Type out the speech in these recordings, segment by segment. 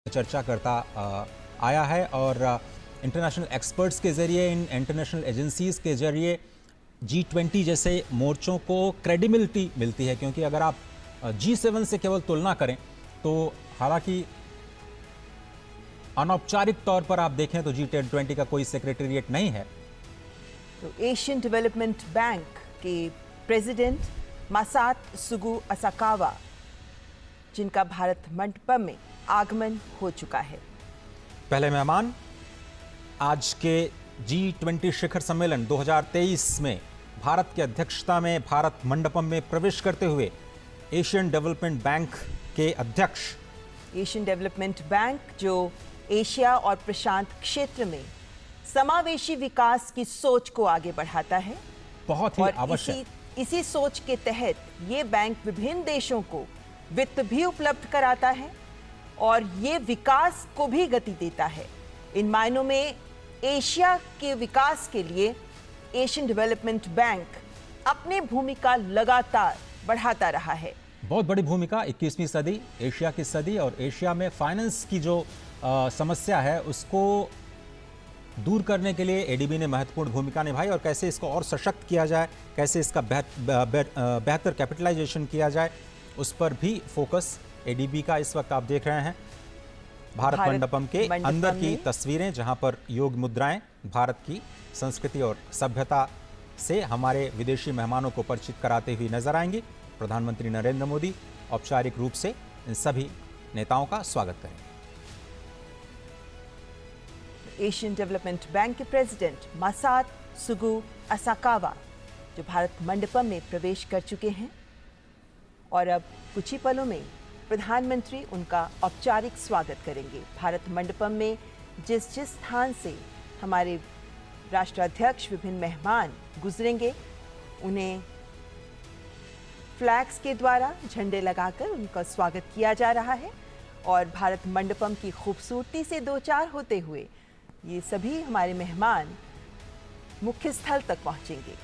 चर्चा करता आया है और इंटरनेशनल एक्सपर्ट्स के ज़रिए, इन इंटरनेशनल एजेंसीज़ के ज़रिए G20 जैसे मोर्चों को क्रेडिबिलिटी मिलती है, क्योंकि अगर आप G7 से केवल तुलना करें तो हालांकि अनौपचारिक तौर पर आप देखें तो G20 का कोई सेक्रेटेरिएट नहीं है। तो एशियन डेवलपमेंट बैंक के प्रेसिडेंट मासात सुगु असाकावा, जिनका भारत मंडपम में आगमन हो चुका है। पहले मेहमान आज के G20 शिखर सम्मेलन 2023 में भारत की अध्यक्षता में भारत मंडपम में प्रवेश करते हुए एशियन डेवलपमेंट बैंक के अध्यक्ष। एशियन डेवलपमेंट बैंक जो एशिया और प्रशांत क्षेत्र में समावेशी विकास की सोच को आगे बढ़ाता है, बहुत ही आवश्यक। इसी सोच के तहत ये बैंक विभिन्न देशों को वित्त भी उपलब्ध कराता है और ये विकास को भी गति देता है। इन मायनों में एशिया के विकास के लिए एशियन डेवलपमेंट बैंक अपनी भूमिका लगातार बढ़ाता रहा है। बहुत बड़ी भूमिका 21वीं सदी, एशिया की सदी, और एशिया में फाइनेंस की जो समस्या है उसको दूर करने के लिए एडीबी ने महत्वपूर्ण भूमिका निभाई और कैसे इसको और सशक्त किया जाए, कैसे इसका बेहतर कैपिटलाइजेशन किया जाए, उस पर भी फोकस एडीबी का इस वक्त आप देख रहे हैं। भारत मंडपम के अंदर की तस्वीरें, जहां पर योग मुद्राएं भारत की संस्कृति और सभ्यता से हमारे विदेशी मेहमानों को परिचित कराते हुए नजर आएंगी। प्रधानमंत्री नरेंद्र मोदी औपचारिक रूप से इन सभी नेताओं का स्वागत करेंगे। एशियन डेवलपमेंट बैंक के प्रेसिडेंट मासात सुगु असाकावा जो भारत मंडपम में प्रवेश कर चुके हैं और अब कुछ ही पलों में प्रधानमंत्री उनका औपचारिक स्वागत करेंगे। भारत मंडपम में जिस स्थान से हमारे राष्ट्राध्यक्ष, विभिन्न मेहमान गुजरेंगे, उन्हें फ्लैग्स के द्वारा झंडे लगाकर उनका स्वागत किया जा रहा है और भारत मंडपम की खूबसूरती से दो चार होते हुए ये सभी हमारे मेहमान मुख्य स्थल तक पहुंचेंगे।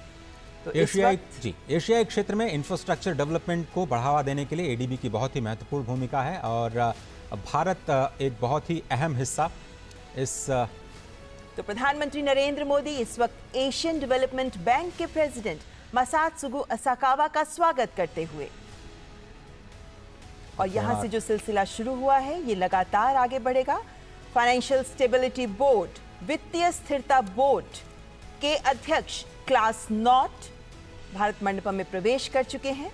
तो एशियाई क्षेत्र में इंफ्रास्ट्रक्चर डेवलपमेंट को बढ़ावा देने के लिए एडीबी की बहुत ही महत्वपूर्ण भूमिका है और भारत एक बहुत ही अहम हिस्सा इस। तो प्रधानमंत्री नरेंद्र मोदी इस वक्त एशियन डेवलपमेंट बैंक के प्रेसिडेंट मासात सुगु असाकावा का स्वागत करते हुए, और यहां से जो सिलसिला शुरू हुआ है ये लगातार आगे बढ़ेगा। फाइनेंशियल स्टेबिलिटी बोर्ड, वित्तीय स्थिरता बोर्ड के अध्यक्ष क्लास नॉट भारत मंडपम में प्रवेश कर चुके हैं।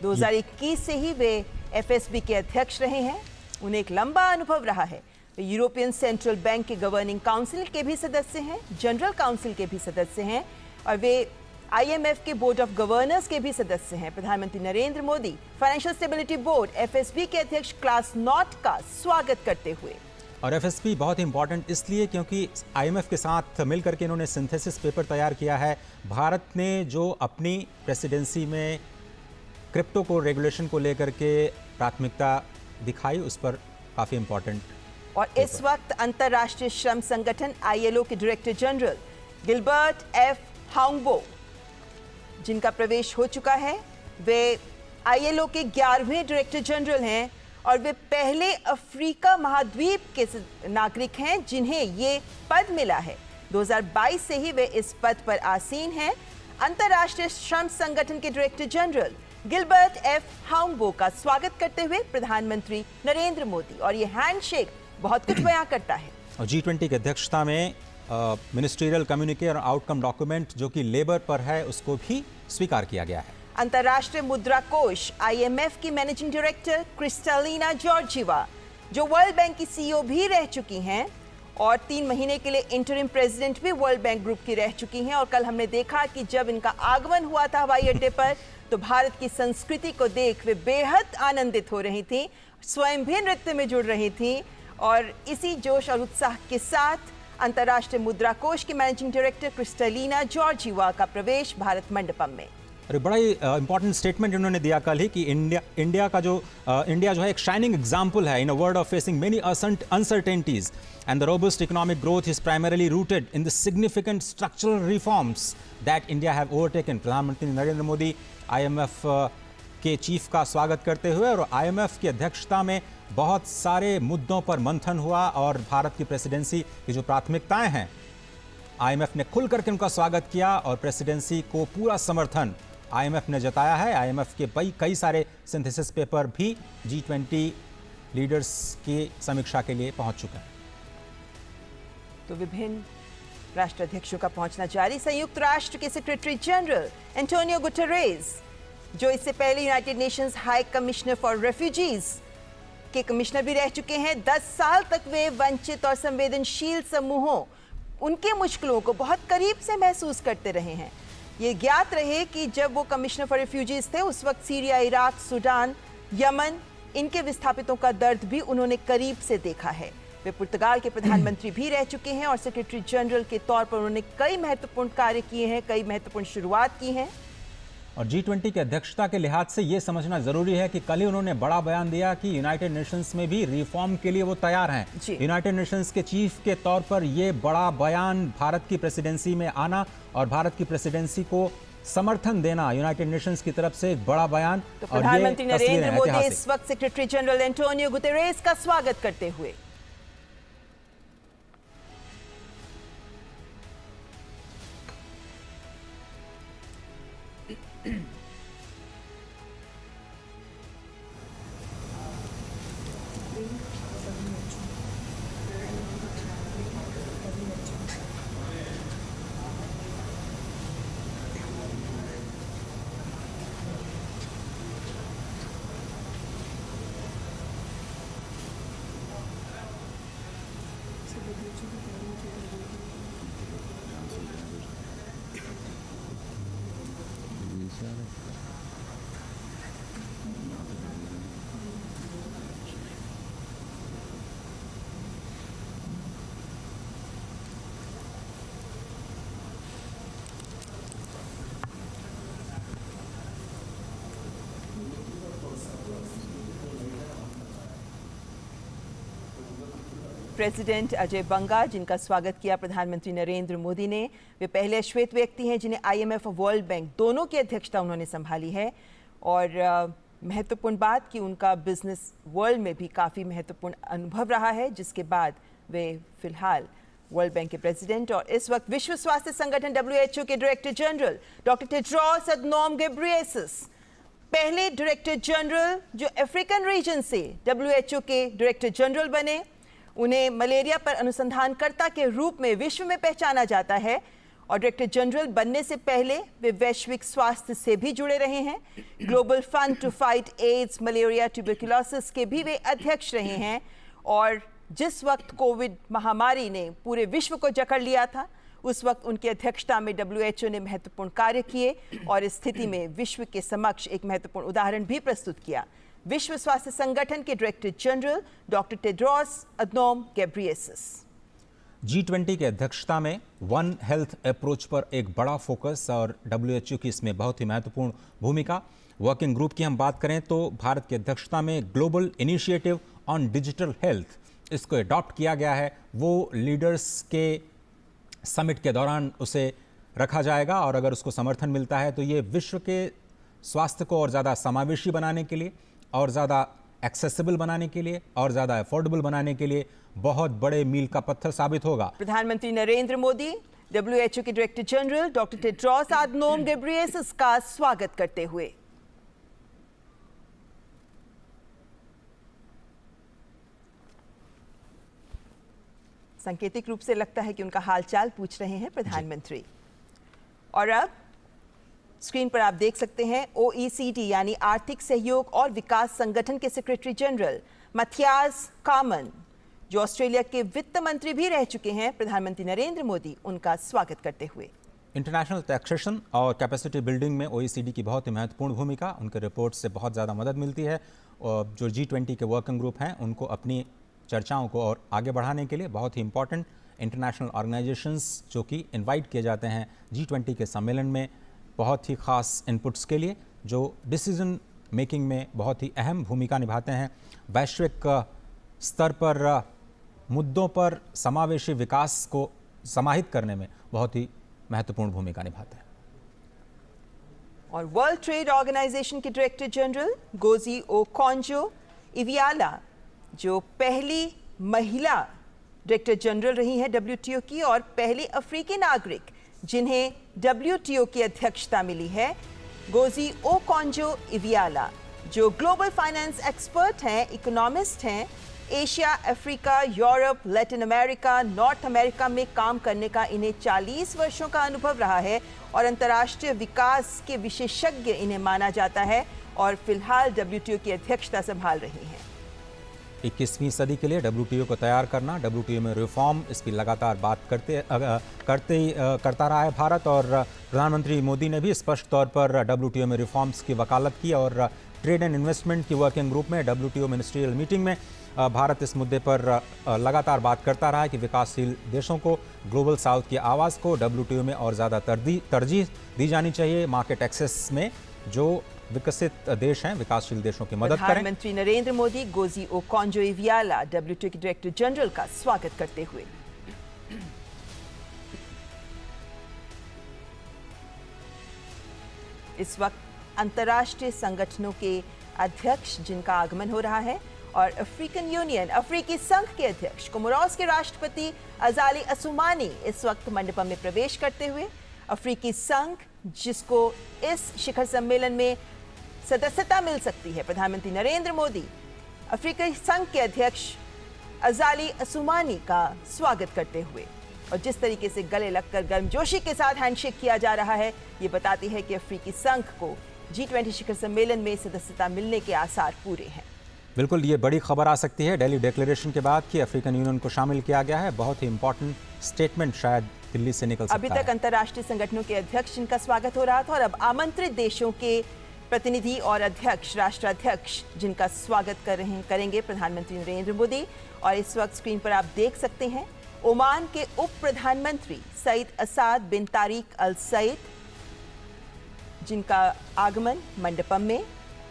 2021 से ही वे एफएसबी के अध्यक्ष रहे हैं। उन्हें एक लंबा अनुभव रहा है। वे यूरोपियन सेंट्रल बैंक के गवर्निंग काउंसिल के भी सदस्य हैं, जनरल काउंसिल के भी सदस्य हैं और वे आईएमएफ के बोर्ड ऑफ गवर्नर्स के भी सदस्य हैं। प्रधानमंत्री Narendra Modi financial stability board FSB के अध्यक्ष क्लास नॉट का स्वागत करते हुए। और एफएसबी बहुत इंपॉर्टेंट इसलिए क्योंकि आईएमएफ के साथ मिलकर के इन्होंने सिंथेसिस पेपर तैयार किया है। भारत ने जो अपनी प्रेसिडेंसी में क्रिप्टो को रेगुलेशन को लेकर के प्राथमिकता दिखाई, उस पर काफ़ी इंपॉर्टेंट। और इस वक्त अंतर्राष्ट्रीय श्रम संगठन आईएलओ के डायरेक्टर जनरल गिलबर्ट एफ हांगबो, जिनका प्रवेश हो चुका है, वे आईएलओ के 11वें डायरेक्टर जनरल हैं और वे पहले अफ्रीका महाद्वीप के नागरिक हैं जिन्हें ये पद मिला है। 2022 से ही वे इस पद पर आसीन हैं। अंतर्राष्ट्रीय श्रम संगठन के डायरेक्टर जनरल गिलबर्ट एफ हांगबो का स्वागत करते हुए प्रधानमंत्री नरेंद्र मोदी, और ये हैंडशेक बहुत कुछ बयां करता है। और G20 की अध्यक्षता में मिनिस्ट्रियल कम्युनिके और आउटकम डॉक्यूमेंट जो कि लेबर पर है उसको भी स्वीकार किया गया है। अंतर्राष्ट्रीय मुद्रा कोष आईएमएफ की मैनेजिंग डायरेक्टर क्रिस्टालिना जॉर्जिवा, जो वर्ल्ड बैंक की सीईओ भी रह चुकी हैं और 3 महीने के लिए इंटरिम प्रेसिडेंट भी वर्ल्ड बैंक ग्रुप की रह चुकी हैं, और कल हमने देखा कि जब इनका आगमन हुआ था हवाई अड्डे पर तो भारत की संस्कृति को देख वे बेहद आनंदित हो रही थी, स्वयं भी नृत्य में जुड़ रही थी। और इसी जोश और उत्साह के साथ अंतर्राष्ट्रीय मुद्रा कोष की मैनेजिंग डायरेक्टर क्रिस्टालिना जॉर्जिवा का प्रवेश भारत मंडपम में। अरे बड़ा ही इंपॉर्टेंट स्टेटमेंट इन्होंने दिया कल ही कि इंडिया जो है एक शाइनिंग एग्जाम्पल है in a world of facing many uncertainties and the robust economic growth is primarily rooted in the significant structural reforms that India have overtaken. प्रधानमंत्री नरेंद्र मोदी आईएमएफ के चीफ का स्वागत करते हुए और आईएमएफ की अध्यक्षता में बहुत सारे मुद्दों पर मंथन हुआ और भारत की प्रेसिडेंसी की जो प्राथमिकताएं हैं, आईएमएफ ने खुल करके उनका स्वागत किया और प्रेसिडेंसी को पूरा समर्थन आईएमएफ ने जताया है। आईएमएफ के कई सारे सिंथेसिस पेपर भी G20 लीडर्स की समीक्षा के लिए पहुंच चुके हैं। तो विभिन्न राष्ट्राध्यक्षों का पहुंचना जारी। संयुक्त राष्ट्र के सेक्रेटरी जनरल एंटोनियो गुटेरेस, जो इससे पहले United Nations high commissioner for refugees के कमिश्नर भी रह चुके हैं, 10 साल तक वे वंचित और संवेदनशील समूहों, उनके मुश्किलों को बहुत करीब से महसूस करते रहे हैं। ये ज्ञात रहे कि जब वो कमिश्नर फॉर रेफ्यूजीज थे, उस वक्त सीरिया, इराक, सूडान, यमन, इनके विस्थापितों का दर्द भी उन्होंने करीब से देखा है। वे पुर्तगाल के प्रधानमंत्री भी रह चुके हैं और सेक्रेटरी जनरल के तौर पर उन्होंने कई महत्वपूर्ण कार्य किए हैं, कई महत्वपूर्ण शुरुआत की हैं। और G20 की अध्यक्षता के लिहाज से यह समझना जरूरी है कि कल ही उन्होंने बड़ा बयान दिया कि यूनाइटेड नेशंस में भी रिफॉर्म के लिए वो तैयार हैं। यूनाइटेड नेशंस के चीफ के तौर पर यह बड़ा बयान, भारत की प्रेसिडेंसी में आना और भारत की प्रेसिडेंसी को समर्थन देना यूनाइटेड नेशंस की तरफ से एक बड़ा बयान। तो प्रधानमंत्री नरेंद्र मोदी इस वक्त सेक्रेटरी जनरल एंटोनियो गुटेरेस का स्वागत करते हुए प्रेसिडेंट अजय बंगा, जिनका स्वागत किया प्रधानमंत्री नरेंद्र मोदी ने। वे पहले श्वेत व्यक्ति हैं जिन्हें आईएमएफ और वर्ल्ड बैंक दोनों की अध्यक्षता उन्होंने संभाली है। और महत्वपूर्ण बात कि उनका बिजनेस वर्ल्ड में भी काफ़ी महत्वपूर्ण अनुभव रहा है, जिसके बाद वे फिलहाल वर्ल्ड बैंक के प्रेसिडेंट और इस वक्त विश्व स्वास्थ्य संगठन WHO के director general doctor Tedros Adhanom Ghebreyesus, पहले डायरेक्टर जनरल जो अफ्रीकन रीजन से WHO के डायरेक्टर जनरल बने। उन्हें मलेरिया पर अनुसंधानकर्ता के रूप में विश्व में पहचाना जाता है और डायरेक्टर जनरल बनने से पहले वे वैश्विक स्वास्थ्य से भी जुड़े रहे हैं। Global fund to fight AIDS, malaria, tuberculosis के भी वे अध्यक्ष रहे हैं। और जिस वक्त कोविड महामारी ने पूरे विश्व को जकड़ लिया था, उस वक्त उनकी अध्यक्षता में WHO ने महत्वपूर्ण कार्य किए और इस स्थिति में विश्व के समक्ष एक महत्वपूर्ण उदाहरण भी प्रस्तुत किया। विश्व स्वास्थ्य संगठन के director general doctor Tedros Adhanom Ghebreyesus. G20 की अध्यक्षता में वन हेल्थ अप्रोच पर एक बड़ा फोकस और WHO की इसमें बहुत ही महत्वपूर्ण भूमिका। वर्किंग ग्रुप की हम बात करें तो भारत की अध्यक्षता में global initiative on digital health, इसको अडॉप्ट किया गया है। वो लीडर्स के समिट के दौरान उसे रखा जाएगा और अगर उसको समर्थन मिलता है तो ये विश्व के स्वास्थ्य को और ज़्यादा समावेशी बनाने के लिए और ज़्यादा एक्सेसिबल बनाने के लिए और ज़्यादा अफोर्डेबल बनाने के लिए बहुत बड़े मील का पत्थर साबित होगा। प्रधानमंत्री नरेंद्र मोदी WHO के director general doctor Tedros Adhanom Ghebreyesus का स्वागत करते हुए सांकेतिक रूप से लगता है कि उनका हालचाल पूछ रहे हैं प्रधानमंत्री। और अब स्क्रीन पर आप देख सकते हैं OECD यानी आर्थिक सहयोग और विकास संगठन के सेक्रेटरी जनरल मथियास कामन, जो ऑस्ट्रेलिया के वित्त मंत्री भी रह चुके हैं, प्रधानमंत्री नरेंद्र मोदी उनका स्वागत करते हुए। इंटरनेशनल टैक्सेशन और कैपेसिटी बिल्डिंग में OECD की बहुत ही महत्वपूर्ण भूमिका, उनके रिपोर्ट से बहुत ज़्यादा मदद मिलती है और जो G20 के वर्किंग ग्रुप हैं उनको अपनी चर्चाओं को और आगे बढ़ाने के लिए बहुत ही इंपॉर्टेंट इंटरनेशनल ऑर्गेनाइजेशंस जो कि इनवाइट किए जाते हैं G20 के सम्मेलन में बहुत ही ख़ास इनपुट्स के लिए, जो डिसीजन मेकिंग में बहुत ही अहम भूमिका निभाते हैं, वैश्विक स्तर पर मुद्दों पर समावेशी विकास को समाहित करने में बहुत ही महत्वपूर्ण भूमिका निभाते हैं। और वर्ल्ड ट्रेड ऑर्गेनाइजेशन के डायरेक्टर जनरल गोजी ओकोंजो इवियाला, जो पहली महिला डायरेक्टर जनरल रही हैं WTO की और पहली अफ्रीकी नागरिक जिन्हें WTO की अध्यक्षता मिली है, गोजी ओकोंजो इवियाला, जो ग्लोबल फाइनेंस एक्सपर्ट हैं, इकोनॉमिस्ट हैं, Asia, Africa, Europe, Latin America, north America में काम करने का इन्हें 40 वर्षों का अनुभव रहा है और अंतर्राष्ट्रीय विकास के विशेषज्ञ इन्हें माना जाता है और फिलहाल WTO की अध्यक्षता संभाल रही हैं। 21वीं सदी के लिए WTO को तैयार करना, WTO में रिफॉर्म, इसकी लगातार बात करता रहा है भारत। और प्रधानमंत्री मोदी ने भी स्पष्ट तौर पर WTO में रिफॉर्म्स की वकालत की और ट्रेड एंड इन्वेस्टमेंट की वर्किंग ग्रुप में WTO मिनिस्ट्रियल मीटिंग में भारत इस मुद्दे पर लगातार बात करता रहा है कि विकासशील देशों को, ग्लोबल साउथ की आवाज़ को WTO में और ज़्यादा तरजीह दी जानी चाहिए। मार्केट एक्सेस में जो विकसित देश हैं, विकासशील देशों की मदद करें। प्रधानमंत्री Narendra Modi goji Okonjo इवियाला WTO के डायरेक्टर जनरल का स्वागत करते हुए। इस वक्त अंतर्राष्ट्रीय संगठनों के अध्यक्ष जिनका आगमन हो रहा है और अफ्रीकन यूनियन, अफ्रीकी संघ के अध्यक्ष, कोमोरोस के राष्ट्रपति अजाली असुमानी इस वक्त मंडपम में प्रवेश करते हुए अफ्रीकी संघ, जिसको इस शिखर सम्मेलन में सदस्यता मिल सकती है, प्रधानमंत्री नरेंद्र मोदी अफ्रीकी संघ के अध्यक्ष अजाली असुमानी का स्वागत करते हुए। और जिस तरीके से गले लगकर गर्मजोशी के साथ हैंडशेक किया जा रहा है, ये बताती है कि अफ्रीकी संघ को G20 शिखर सम्मेलन में सदस्यता मिलने के आसार पूरे हैं। बिल्कुल, ये बड़ी खबर आ सकती है दिल्ली डिक्लेरेशन के बाद कि अफ्रीकन यूनियन को शामिल किया गया है। बहुत ही इंपॉर्टेंट स्टेटमेंट शायद दिल्ली से निकल सकता है। अभी तक अंतर्राष्ट्रीय संगठनों के अध्यक्ष जिनका स्वागत हो रहा था और अब आमंत्रित देशों के प्रतिनिधि और अध्यक्ष, राष्ट्राध्यक्ष जिनका स्वागत करेंगे प्रधानमंत्री नरेंद्र मोदी। और इस वक्त स्क्रीन पर आप देख सकते हैं ओमान के उप प्रधानमंत्री सईद असाद बिन तारिक अल सईद, जिनका आगमन मंडपम में।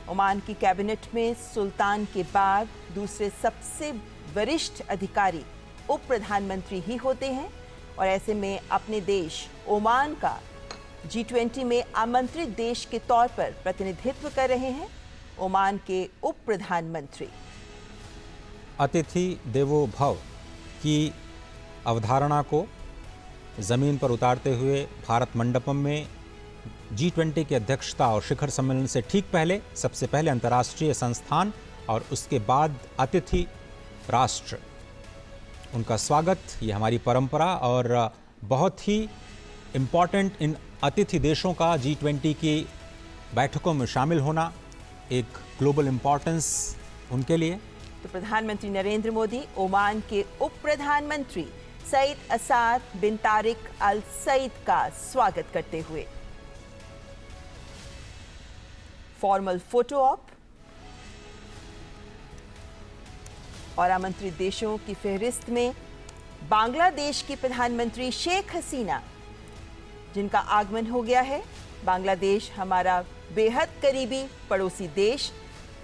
ओमान की कैबिनेट में सुल्तान के बाद दूसरे सबसे वरिष्ठ अधिकारी उप प्रधानमंत्री ही होते हैं और ऐसे में अपने देश ओमान का G20 में आमंत्रित देश के तौर पर प्रतिनिधित्व कर रहे हैं ओमान के उप प्रधानमंत्री। अतिथि देवो भव की अवधारणा को जमीन पर उतारते हुए भारत मंडपम में G20 की अध्यक्षता और शिखर सम्मेलन से ठीक पहले सबसे पहले अंतर्राष्ट्रीय संस्थान और उसके बाद अतिथि राष्ट्र, उनका स्वागत, ये हमारी परंपरा और बहुत ही इम्पॉर्टेंट इन अतिथि देशों का G20 की बैठकों में शामिल होना, एक ग्लोबल इम्पॉर्टेंस उनके लिए। तो प्रधानमंत्री नरेंद्र मोदी ओमान के उप प्रधानमंत्री सईद असाद बिन तारिक अल सईद का स्वागत करते हुए फॉर्मल फोटो ऑप और आमंत्रित देशों की फहरिस्त में बांग्लादेश की प्रधानमंत्री शेख हसीना, जिनका आगमन हो गया है। बांग्लादेश हमारा बेहद करीबी पड़ोसी देश।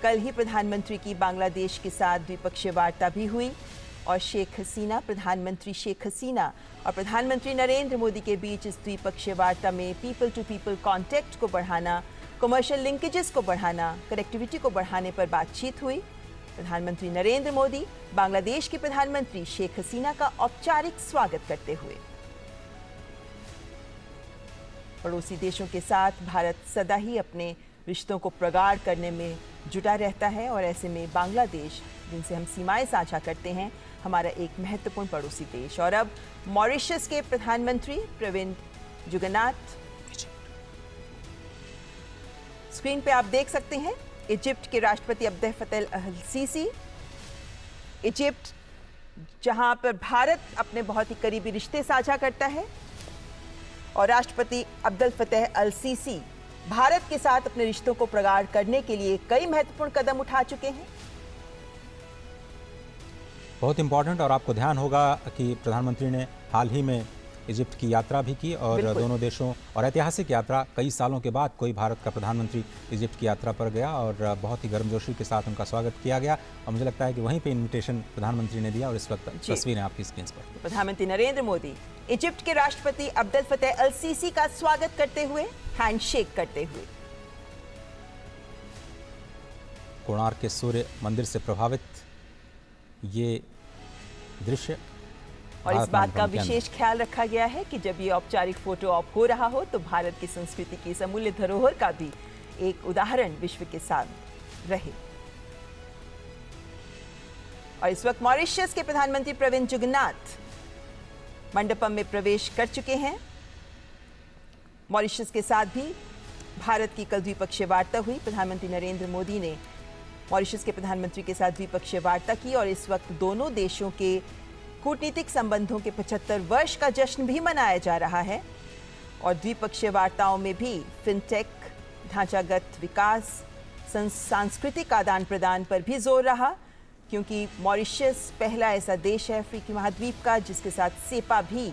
कल ही प्रधानमंत्री की बांग्लादेश के साथ द्विपक्षीय वार्ता भी हुई और शेख हसीना, प्रधानमंत्री शेख हसीना और प्रधानमंत्री नरेंद्र मोदी के बीच इस द्विपक्षीय वार्ता में पीपल टू पीपल कॉन्टैक्ट को बढ़ाना, कमर्शियल लिंकेजेस को बढ़ाना, कनेक्टिविटी को बढ़ाने पर बातचीत हुई। प्रधानमंत्री नरेंद्र मोदी बांग्लादेश के प्रधानमंत्री शेख हसीना का औपचारिक स्वागत करते हुए। पड़ोसी देशों के साथ भारत सदा ही अपने रिश्तों को प्रगाढ़ करने में जुटा रहता है और ऐसे में बांग्लादेश, जिनसे हम सीमाएं साझा करते हैं, हमारा एक महत्वपूर्ण पड़ोसी देश। और अब मॉरिशस के प्रधानमंत्री प्रविंद जुगन्नाथ स्क्रीन पे आप देख सकते हैं। इजिप्ट के राष्ट्रपति अब्देल फतेह अल सीसी, इजिप्ट जहां पर भारत अपने बहुत ही करीबी रिश्ते साझा करता है और राष्ट्रपति अब्देल फतेह अल सीसी भारत के साथ अपने रिश्तों को प्रगाढ़ करने के लिए कई महत्वपूर्ण कदम उठा चुके हैं। बहुत इंपॉर्टेंट, और आपको ध्यान होगा कि प्रधानमंत्री ने हाल ही में इजिप्ट की यात्रा भी की और दोनों देशों और ऐतिहासिक यात्रा, कई सालों के बाद कोई भारत का प्रधानमंत्री इजिप्ट की यात्रा पर गया और बहुत ही गर्मजोशी के साथ उनका स्वागत किया गया। और मुझे लगता है कि वहीं पे इनविटेशन प्रधानमंत्री ने दिया और इस वक्त तस्वीरें आपकी स्क्रीन पर। प्रधानमंत्री नरेंद्र मोदी इजिप्ट के राष्ट्रपति अब्देल फतेह अल सीसी का स्वागत करते हुए, हैंडशेक करते हुए। कोणार्क के सूर्य मंदिर से प्रभावित ये दृश्य। और इस भारत बात का मंडपम के अंदर। विशेष ख्याल रखा गया है कि जब ये औपचारिक फोटो ऑप हो रहा हो तो भारत की संस्कृति की इस अमूल्य धरोहर का भी एक उदाहरण विश्व के साथ रहे। और इस वक्त मॉरिशस के प्रधानमंत्री प्रविंद जुगन्नाथ मंडपम में प्रवेश कर चुके हैं। मॉरिशस के साथ भी भारत की कल द्विपक्षीय वार्ता हुई। प्रधानमंत्री नरेंद्र मोदी ने मॉरिशस के प्रधानमंत्री के साथ द्विपक्षीय वार्ता की और इस वक्त दोनों देशों के कूटनीतिक संबंधों के 75 वर्ष का जश्न भी मनाया जा रहा है। और द्विपक्षीय वार्ताओं में भी फिनटेक, ढांचागत विकास, सांस्कृतिक आदान प्रदान पर भी जोर रहा, क्योंकि मॉरिशस पहला ऐसा देश है अफ्रीकी महाद्वीप का जिसके साथ सेपा भी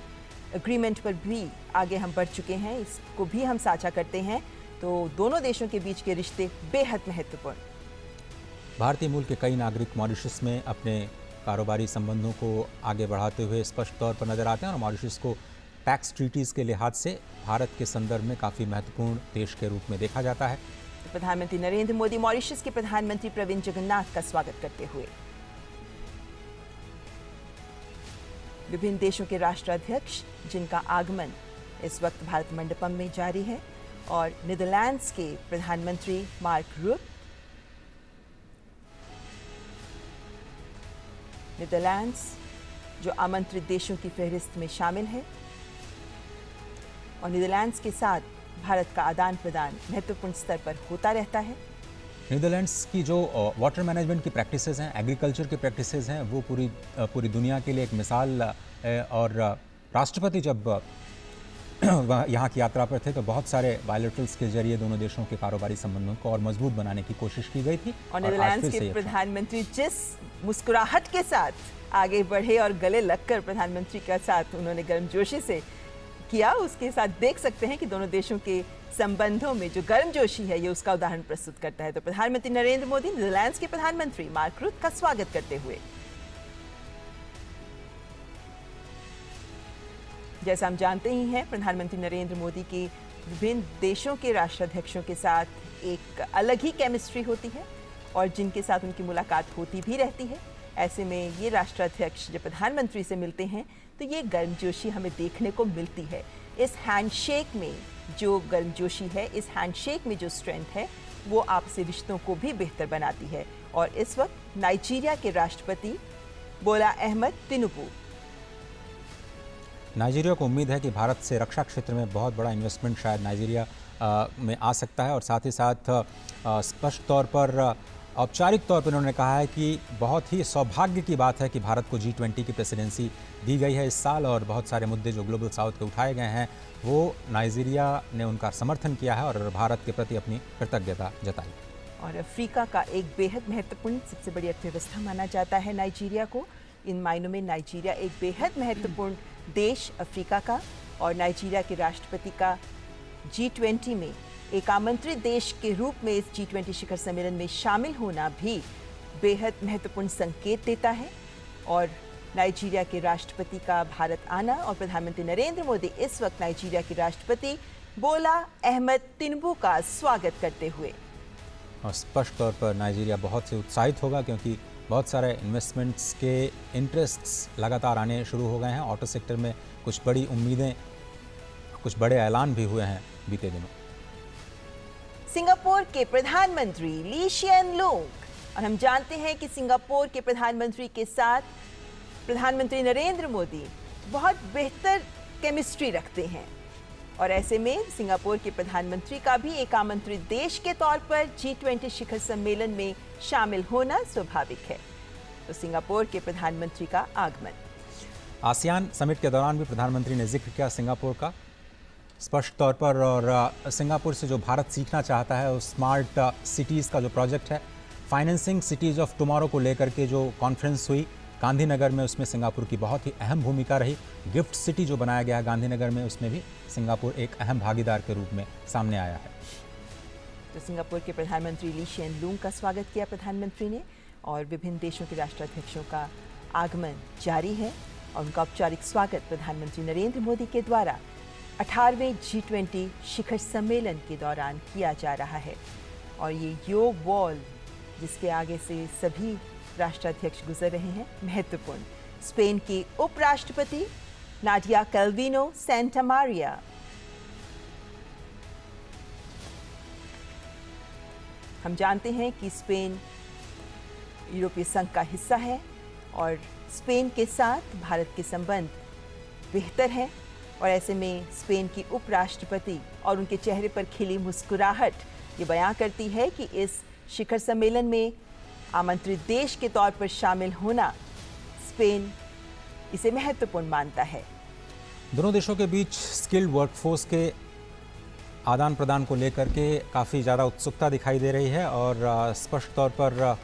एग्रीमेंट पर भी आगे हम बढ़ चुके हैं। इसको भी हम साझा करते हैं, तो दोनों देशों के बीच के रिश्ते बेहद महत्वपूर्ण। भारतीय मूल के कई नागरिक मॉरिशस में अपने कारोबारी संबंधों को आगे बढ़ाते हुए स्पष्ट तौर पर नजर आते हैं और मॉरिशस को टैक्स ट्रीटीज के लिहाज से भारत के संदर्भ में काफ़ी महत्वपूर्ण देश के रूप में देखा जाता है। प्रधानमंत्री नरेंद्र मोदी मॉरिशस के प्रधानमंत्री प्रविंद जगन्नाथ का स्वागत करते हुए विभिन्न देशों के राष्ट्राध्यक्ष जिनका आगमन इस वक्त भारत मंडपम में जारी है, और नीदरलैंड्स के प्रधानमंत्री मार्क रूट, नीदरलैंड्स जो आमंत्रित देशों की फहरिस्त में शामिल है, और नीदरलैंड्स के साथ भारत का आदान प्रदान महत्वपूर्ण स्तर पर होता रहता है। नीदरलैंड्स की जो वाटर मैनेजमेंट की प्रैक्टिसेस हैं, एग्रीकल्चर की प्रैक्टिसेस हैं, वो पूरी दुनिया के लिए एक मिसाल है। और राष्ट्रपति जब यहाँ की यात्रा पर थे तो बहुत सारे बायलैटरल्स के जरिए दोनों देशों के कारोबारी संबंधों को और मजबूत बनाने की कोशिश की गई थी। और नीदरलैंड्स के प्रधानमंत्री जिस मुस्कुराहट के साथ आगे बढ़े और गले लगकर प्रधानमंत्री के साथ उन्होंने गर्मजोशी से किया, उसके साथ देख सकते हैं कि दोनों देशों के संबंधों में जो गर्मजोशी है ये उसका उदाहरण प्रस्तुत करता है। तो प्रधानमंत्री नरेंद्र मोदी नीदरलैंड्स के प्रधानमंत्री मार्क रूट का स्वागत करते हुए, जैसा हम जानते ही हैं, प्रधानमंत्री नरेंद्र मोदी की विभिन्न देशों के राष्ट्राध्यक्षों के साथ एक अलग ही केमिस्ट्री होती है और जिनके साथ उनकी मुलाकात होती भी रहती है। ऐसे में ये राष्ट्राध्यक्ष जब प्रधानमंत्री से मिलते हैं तो ये गर्मजोशी हमें देखने को मिलती है। इस हैंडशेक में जो गर्मजोशी है, इस हैंडशेक में जो स्ट्रेंथ है, वो आपसी रिश्तों को भी बेहतर बनाती है। और इस वक्त नाइजीरिया के राष्ट्रपति बोला अहमद तिनुबू, नाइजीरिया को उम्मीद है कि भारत से रक्षा क्षेत्र में बहुत बड़ा इन्वेस्टमेंट शायद नाइजीरिया में आ सकता है। और साथ ही साथ स्पष्ट तौर पर औपचारिक तौर पर उन्होंने कहा है कि बहुत ही सौभाग्य की बात है कि भारत को G20 की प्रेसिडेंसी दी गई है इस साल, और बहुत सारे मुद्दे जो ग्लोबल साउथ के उठाए गए हैं वो नाइजीरिया ने उनका समर्थन किया है और भारत के प्रति अपनी कृतज्ञता जताई। और अफ्रीका का एक बेहद महत्वपूर्ण सबसे बड़ी अर्थव्यवस्था माना जाता है नाइजीरिया को। इन मायनों में नाइजीरिया एक बेहद महत्वपूर्ण देश अफ्रीका का, और नाइजीरिया के राष्ट्रपति का G20 में एक आमंत्रित देश के रूप में इस G20 शिखर सम्मेलन में शामिल होना भी बेहद महत्वपूर्ण संकेत देता है। और नाइजीरिया के राष्ट्रपति का भारत आना, और प्रधानमंत्री नरेंद्र मोदी इस वक्त नाइजीरिया के राष्ट्रपति बोला अहमद तिनुबू का स्वागत करते हुए, और स्पष्ट तौर पर नाइजीरिया बहुत ही उत्साहित होगा क्योंकि बहुत सारे इन्वेस्टमेंट्स के इंटरेस्ट्स लगातार आने शुरू हो गए हैं। ऑटो सेक्टर में कुछ बड़ी उम्मीदें, कुछ बड़े ऐलान भी हुए हैं बीते दिनों। सिंगापुर के प्रधानमंत्री ली शिएन लूंग, और हम जानते हैं कि सिंगापुर के प्रधानमंत्री के साथ प्रधानमंत्री नरेंद्र मोदी बहुत बेहतर केमिस्ट्री रखते हैं, और ऐसे में सिंगापुर के प्रधानमंत्री का भी एक आमंत्रित देश के तौर पर G20 शिखर सम्मेलन में शामिल होना स्वाभाविक है। तो सिंगापुर के प्रधानमंत्री का आगमन, आसियान समिट के दौरान भी प्रधानमंत्री ने जिक्र किया सिंगापुर का स्पष्ट तौर पर, और सिंगापुर से जो भारत सीखना चाहता है उस स्मार्ट सिटीज़ का जो प्रोजेक्ट है, फाइनेंसिंग सिटीज़ ऑफ टुमारो को लेकर के जो कॉन्फ्रेंस हुई गांधीनगर में, उसमें सिंगापुर की बहुत ही अहम भूमिका रही। गिफ्ट सिटी जो बनाया गया है गांधीनगर में, उसमें भी सिंगापुर एक अहम भागीदार के रूप में सामने आया है। तो सिंगापुर के प्रधानमंत्री ली शिएन लूंग का स्वागत किया प्रधानमंत्री ने, और विभिन्न देशों के राष्ट्राध्यक्षों का आगमन जारी है और उनका औपचारिक स्वागत प्रधानमंत्री नरेंद्र मोदी के द्वारा 18वें G20 शिखर सम्मेलन के दौरान किया जा रहा है। और ये योग वॉल जिसके आगे से सभी राष्ट्राध्यक्ष गुजर रहे हैं, महत्वपूर्ण। स्पेन की उपराष्ट्रपति नाडिया कैल्विनो सेंटामारिया। हम जानते हैं कि स्पेन यूरोपीय संघ का हिस्सा है और स्पेन के साथ भारत के संबंध बेहतर हैं, और ऐसे में स्पेन की उपराष्ट्रपति और उनके चेहरे पर खिली मुस्कुराहट ये बयां करती है कि इस शिखर सम्मेलन में आमंत्रित देश के तौर पर शामिल होना स्पेन इसे महत्वपूर्ण मानता है। दोनों देशों के बीच स्किल्ड वर्कफोर्स के आदान प्रदान को लेकर के काफ़ी ज़्यादा उत्सुकता दिखाई दे रही है और स्पष्ट तौर पर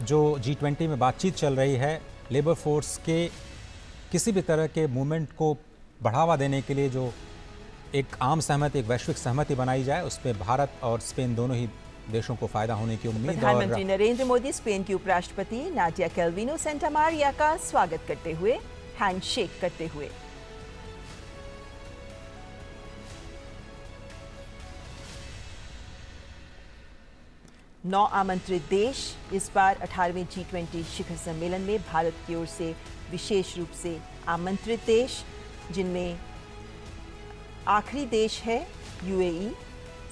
जो G20 में बातचीत चल रही है, लेबर फोर्स के किसी भी तरह के मूवमेंट को बढ़ावा देने के लिए जो एक आम सहमति, एक वैश्विक सहमति बनाई जाए, उसमें भारत और स्पेन दोनों ही देशों को फायदा होने की उम्मीद। प्रधानमंत्री नरेंद्र मोदी स्पेन की उपराष्ट्रपति नाडिया कैल्विनो सेंटामारिया का स्वागत करते हुए हैंडशेक करते हुए। नौ आमंत्रित देश इस बार 18वें G20 शिखर सम्मेलन में भारत की ओर से विशेष रूप से आमंत्रित देश, जिनमें आखिरी देश है UAE,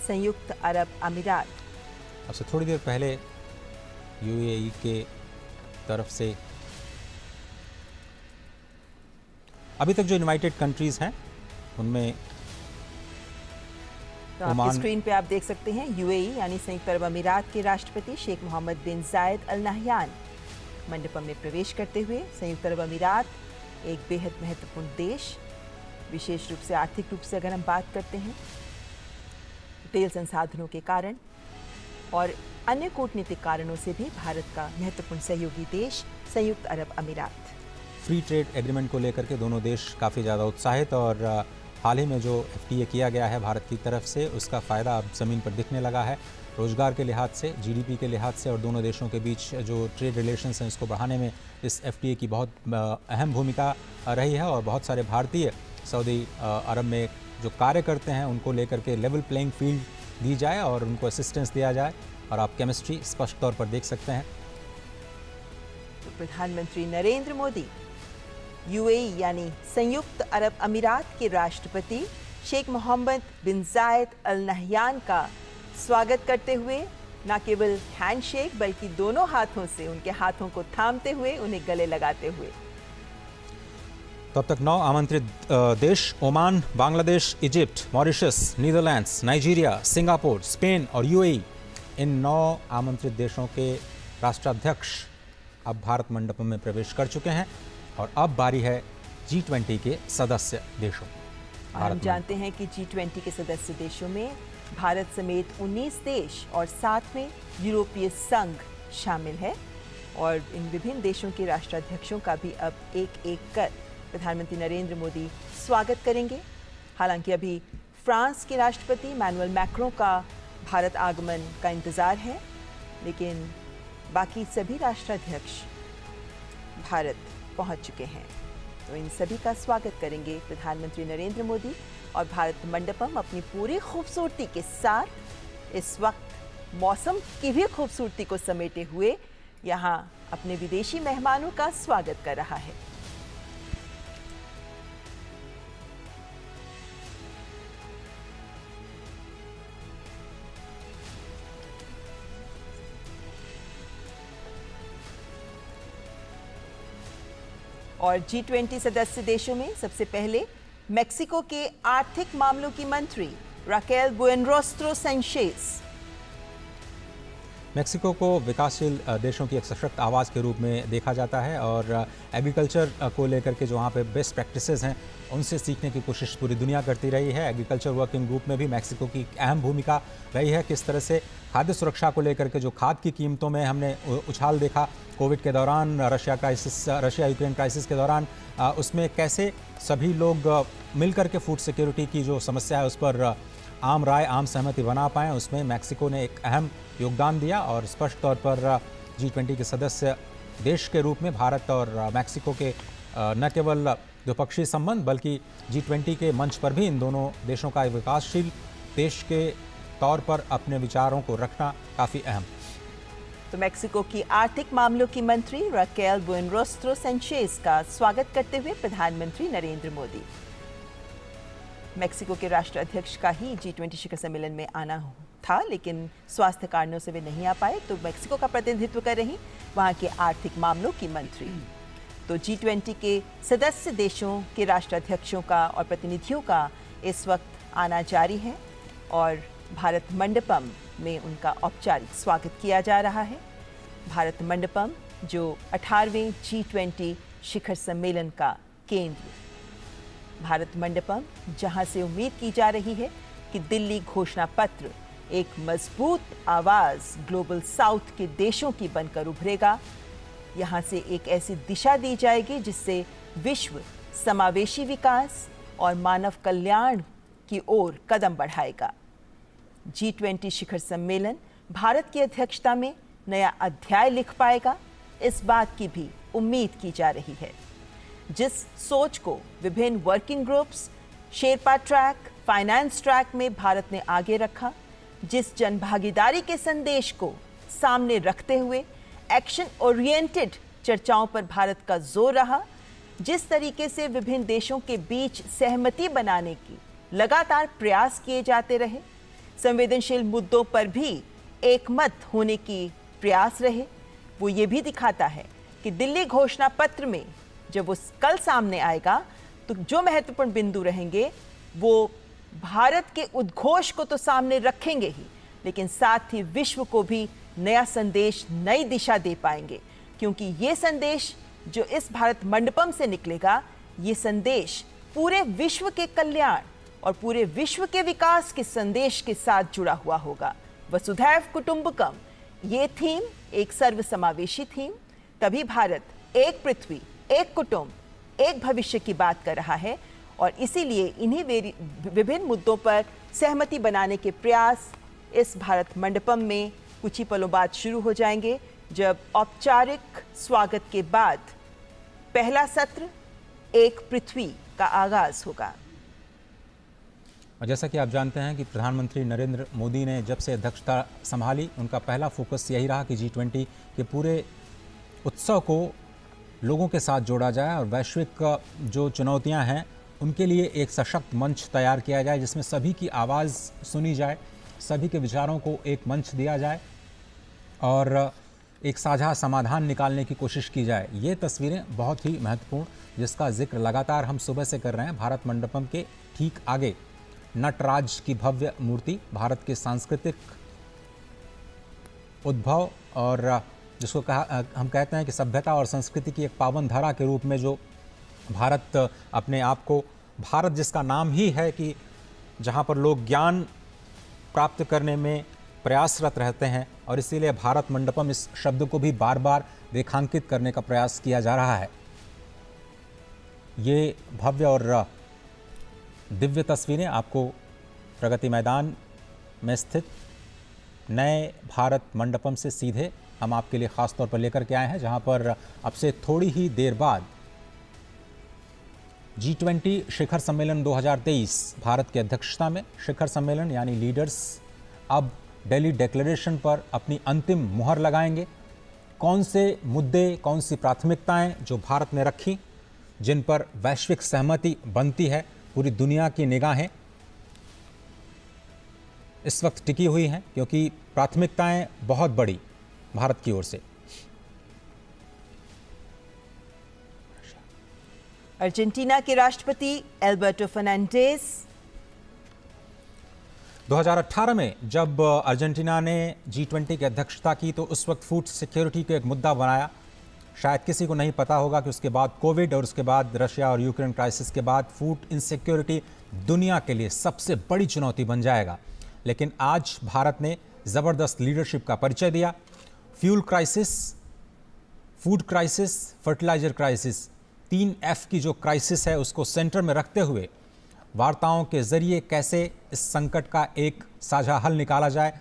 संयुक्त अरब अमीरात। अब से थोड़ी देर पहले UAE के तरफ से अभी तक जो इनवाइटेड कंट्रीज हैं उनमें तो आपकी स्क्रीन पे आप देख सकते हैं UAE यानी संयुक्त अरब अमीरात के राष्ट्रपति शेख मोहम्मद बिन जायद अल नहयान मंडपम में प्रवेश करते हुए। संयुक्त अरब अमीरात एक बेहद महत्वपूर्ण देश, विशेष रूप से आर्थिक रूप से अगर हम बात करते हैं, तेल संसाधनों के कारण और अन्य कूटनीतिक कारणों से भी भारत का महत्वपूर्ण सहयोगी देश संयुक्त अरब अमीरात। फ्री ट्रेड एग्रीमेंट को लेकर के दोनों देश काफ़ी ज़्यादा उत्साहित और हाल ही में जो FTA किया गया है भारत की तरफ से, उसका फ़ायदा अब ज़मीन पर दिखने लगा है। रोज़गार के लिहाज से, GDP के लिहाज से और दोनों देशों के बीच जो ट्रेड रिलेशंस हैं उसको बढ़ाने में इस FTA की बहुत अहम भूमिका रही है और बहुत सारे भारतीय सऊदी अरब में जो कार्य करते हैं उनको लेकर के लेवल प्लेइंग फील्ड दी जाए और उनको असिस्टेंस दिया जाए, और आप केमिस्ट्री स्पष्ट तौर पर देख सकते हैं। तो प्रधानमंत्री नरेंद्र मोदी UAE यानी संयुक्त अरब अमीरात के राष्ट्रपति शेख मोहम्मद बिन जायद अल नहयान का स्वागत करते हुए न केवल हैंडशेक बल्कि दोनों हाथों से उनके हाथों को थामते हुए उन्हें गले लगाते हुए। तो अब तक 9 आमंत्रित देश Oman, Bangladesh, Egypt, Mauritius, Netherlands, Nigeria, Singapore, Spain और UAE, इन 9 आमंत्रित देशों के राष्ट्राध्यक्ष अब भारत मंडपम में प्रवेश कर चुके हैं और अब बारी है G20 के सदस्य देशों। हम जानते हैं कि G20 के सदस्य देशों में भारत समेत 19 देश और साथ में यूरोपीय संघ शामिल है, और इन विभिन्न देशों के राष्ट्राध्यक्षों का भी अब एक एक कर प्रधानमंत्री नरेंद्र मोदी स्वागत करेंगे। हालांकि अभी फ्रांस के राष्ट्रपति मैनुअल मैक्रों का भारत आगमन का इंतजार है, लेकिन बाकी सभी राष्ट्राध्यक्ष भारत पहुंच चुके हैं। तो इन सभी का स्वागत करेंगे प्रधानमंत्री नरेंद्र मोदी, और भारत मंडपम अपनी पूरी खूबसूरती के साथ इस वक्त मौसम की भी खूबसूरती को समेटे हुए यहाँ अपने विदेशी मेहमानों का स्वागत कर रहा है। और G20 सदस्य देशों में सबसे पहले मेक्सिको के आर्थिक मामलों की मंत्री राकेल बुएनरोस्ट्रो सेंचेज। मेक्सिको को विकासशील देशों की एक सशक्त आवाज़ के रूप में देखा जाता है और एग्रीकल्चर को लेकर के जो वहाँ पे बेस्ट प्रैक्टिसेस हैं उनसे सीखने की कोशिश पूरी दुनिया करती रही है। एग्रीकल्चर वर्किंग ग्रुप में भी मेक्सिको की अहम भूमिका रही है। किस तरह से खाद्य सुरक्षा को लेकर के जो खाद की कीमतों में हमने उछाल देखा कोविड के दौरान, रशिया यूक्रेन क्राइसिस के दौरान, उसमें कैसे सभी लोग मिलकर के फूड सिक्योरिटी की जो समस्या है उस पर आम राय, आम सहमति बना पाएँ, उसमें मेक्सिको ने एक अहम योगदान दिया। और स्पष्ट तौर पर G20 के सदस्य देश के रूप में भारत और मेक्सिको के न केवल द्विपक्षीय संबंध बल्कि G20 के मंच पर भी इन दोनों देशों का एक विकासशील देश के तौर पर अपने विचारों को रखना काफ़ी अहम। तो मेक्सिको की आर्थिक मामलों की मंत्री राकेल बुएनरोस्ट्रो सैnchez का स्वागत करते हुए प्रधानमंत्री नरेंद्र मोदी। मेक्सिको के राष्ट्राध्यक्ष का ही G20 शिखर सम्मेलन में आना था, लेकिन स्वास्थ्य कारणों से वे नहीं आ पाए, तो मेक्सिको का प्रतिनिधित्व कर रही वहां के आर्थिक मामलों की मंत्री। तो G20 के सदस्य देशों के राष्ट्राध्यक्षों का और प्रतिनिधियों का इस वक्त आना जारी है और भारत मंडपम में उनका औपचारिक स्वागत किया जा रहा है। भारत मंडपम जो 18वें G20 शिखर सम्मेलन का केंद्र। भारत मंडपम जहां से उम्मीद की जा रही है कि दिल्ली घोषणा पत्र एक मजबूत आवाज ग्लोबल साउथ के देशों की बनकर उभरेगा। यहां से एक ऐसी दिशा दी जाएगी जिससे विश्व समावेशी विकास और मानव कल्याण की ओर कदम बढ़ाएगा। G20 शिखर सम्मेलन भारत की अध्यक्षता में नया अध्याय लिख पाएगा, इस बात की भी उम्मीद की जा रही है। जिस सोच को विभिन्न working groups, Sherpa track, finance track में भारत ने आगे रखा, जिस जनभागीदारी के संदेश को सामने रखते हुए एक्शन ओरिएंटेड चर्चाओं पर भारत का जोर रहा, जिस तरीके से विभिन्न देशों के बीच सहमति बनाने की लगातार प्रयास किए जाते रहे, संवेदनशील मुद्दों पर भी एकमत होने की प्रयास रहे, वो ये भी दिखाता है कि दिल्ली घोषणा पत्र में जब वो कल सामने आएगा तो जो महत्वपूर्ण बिंदु रहेंगे वो भारत के उद्घोष को तो सामने रखेंगे ही, लेकिन साथ ही विश्व को भी नया संदेश, नई दिशा दे पाएंगे। क्योंकि ये संदेश जो इस भारत मंडपम से निकलेगा, ये संदेश पूरे विश्व के कल्याण और पूरे विश्व के विकास के संदेश के साथ जुड़ा हुआ होगा। वसुधैव कुटुंबकम ये थीम एक सर्वसमावेशी थीम, तभी भारत एक पृथ्वी, एक कुटुंब, एक भविष्य की बात कर रहा है और इसीलिए इन्हीं विभिन्न मुद्दों पर सहमति बनाने के प्रयास इस भारत मंडपम में कुछ ही पलों बाद शुरू हो जाएंगे, जब औपचारिक स्वागत के बाद पहला सत्र एक पृथ्वी का आगाज होगा। और जैसा कि आप जानते हैं कि प्रधानमंत्री नरेंद्र मोदी ने जब से अध्यक्षता संभाली, उनका पहला फोकस यही रहा कि G20 के पूरे उत्सव को लोगों के साथ जोड़ा जाए और वैश्विक जो चुनौतियां हैं उनके लिए एक सशक्त मंच तैयार किया जाए, जिसमें सभी की आवाज़ सुनी जाए, सभी के विचारों को एक मंच दिया जाए और एक साझा समाधान निकालने की कोशिश की जाए। ये तस्वीरें बहुत ही महत्वपूर्ण, जिसका जिक्र लगातार हम सुबह से कर रहे हैं। भारत मंडपम के ठीक आगे नटराज की भव्य मूर्ति भारत के सांस्कृतिक उद्भव और जिसको हम कहते हैं कि सभ्यता और संस्कृति की एक पावन धारा के रूप में जो भारत अपने आप को, भारत जिसका नाम ही है कि जहाँ पर लोग ज्ञान प्राप्त करने में प्रयासरत रहते हैं, और इसीलिए भारत मंडपम इस शब्द को भी बार बार रेखांकित करने का प्रयास किया जा रहा है। ये भव्य और दिव्य तस्वीरें आपको प्रगति मैदान में स्थित नए भारत मंडपम से सीधे हम आपके लिए ख़ास तौर पर लेकर के आए हैं, जहां पर अब से थोड़ी ही देर बाद G20 शिखर सम्मेलन 2023 भारत की अध्यक्षता में शिखर सम्मेलन यानी लीडर्स अब दिल्ली डिक्लेरेशन पर अपनी अंतिम मुहर लगाएंगे। कौन से मुद्दे, कौन सी प्राथमिकताएं जो भारत ने रखी, जिन पर वैश्विक सहमति बनती है, पूरी दुनिया की निगाहें इस वक्त टिकी हुई हैं, क्योंकि प्राथमिकताएं बहुत बड़ी भारत की ओर से। अर्जेंटीना के राष्ट्रपति एल्बर्टो फर्नांडिस 2018 में जब अर्जेंटीना ने G20 की अध्यक्षता की तो उस वक्त फूड सिक्योरिटी को एक मुद्दा बनाया। शायद किसी को नहीं पता होगा कि उसके बाद कोविड और उसके बाद रशिया और यूक्रेन क्राइसिस के बाद फूड इनसिक्योरिटी दुनिया के लिए सबसे बड़ी चुनौती बन जाएगा। लेकिन आज भारत ने ज़बरदस्त लीडरशिप का परिचय दिया। Fuel crisis, food crisis, fertiliser crisis, 3F की जो क्राइसिस है उसको सेंटर में रखते हुए वार्ताओं के जरिए कैसे इस संकट का एक साझा हल निकाला जाए,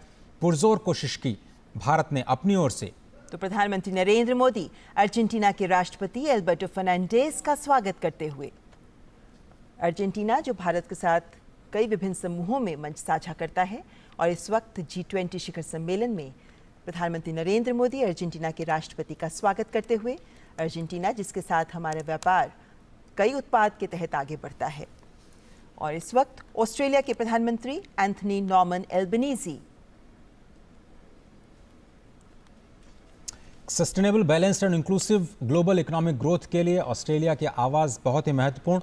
पुरजोर कोशिश की भारत ने अपनी ओर से। तो प्रधानमंत्री नरेंद्र मोदी अर्जेंटीना के राष्ट्रपति एल्बर्टो फर्नांडिस का स्वागत करते हुए, अर्जेंटीना जो भारत के साथ कई विभिन्न समूहों में मंच साझा करता है और इस वक्त G20 शिखर सम्मेलन में प्रधानमंत्री नरेंद्र मोदी अर्जेंटीना के राष्ट्रपति का स्वागत करते हुए। अर्जेंटीना जिसके साथ हमारा व्यापार कई उत्पाद के तहत आगे बढ़ता है। और इस वक्त ऑस्ट्रेलिया के प्रधानमंत्री Anthony Norman Albanese sustainable, balanced and inclusive global economic growth के लिए ऑस्ट्रेलिया की आवाज़ बहुत ही महत्वपूर्ण।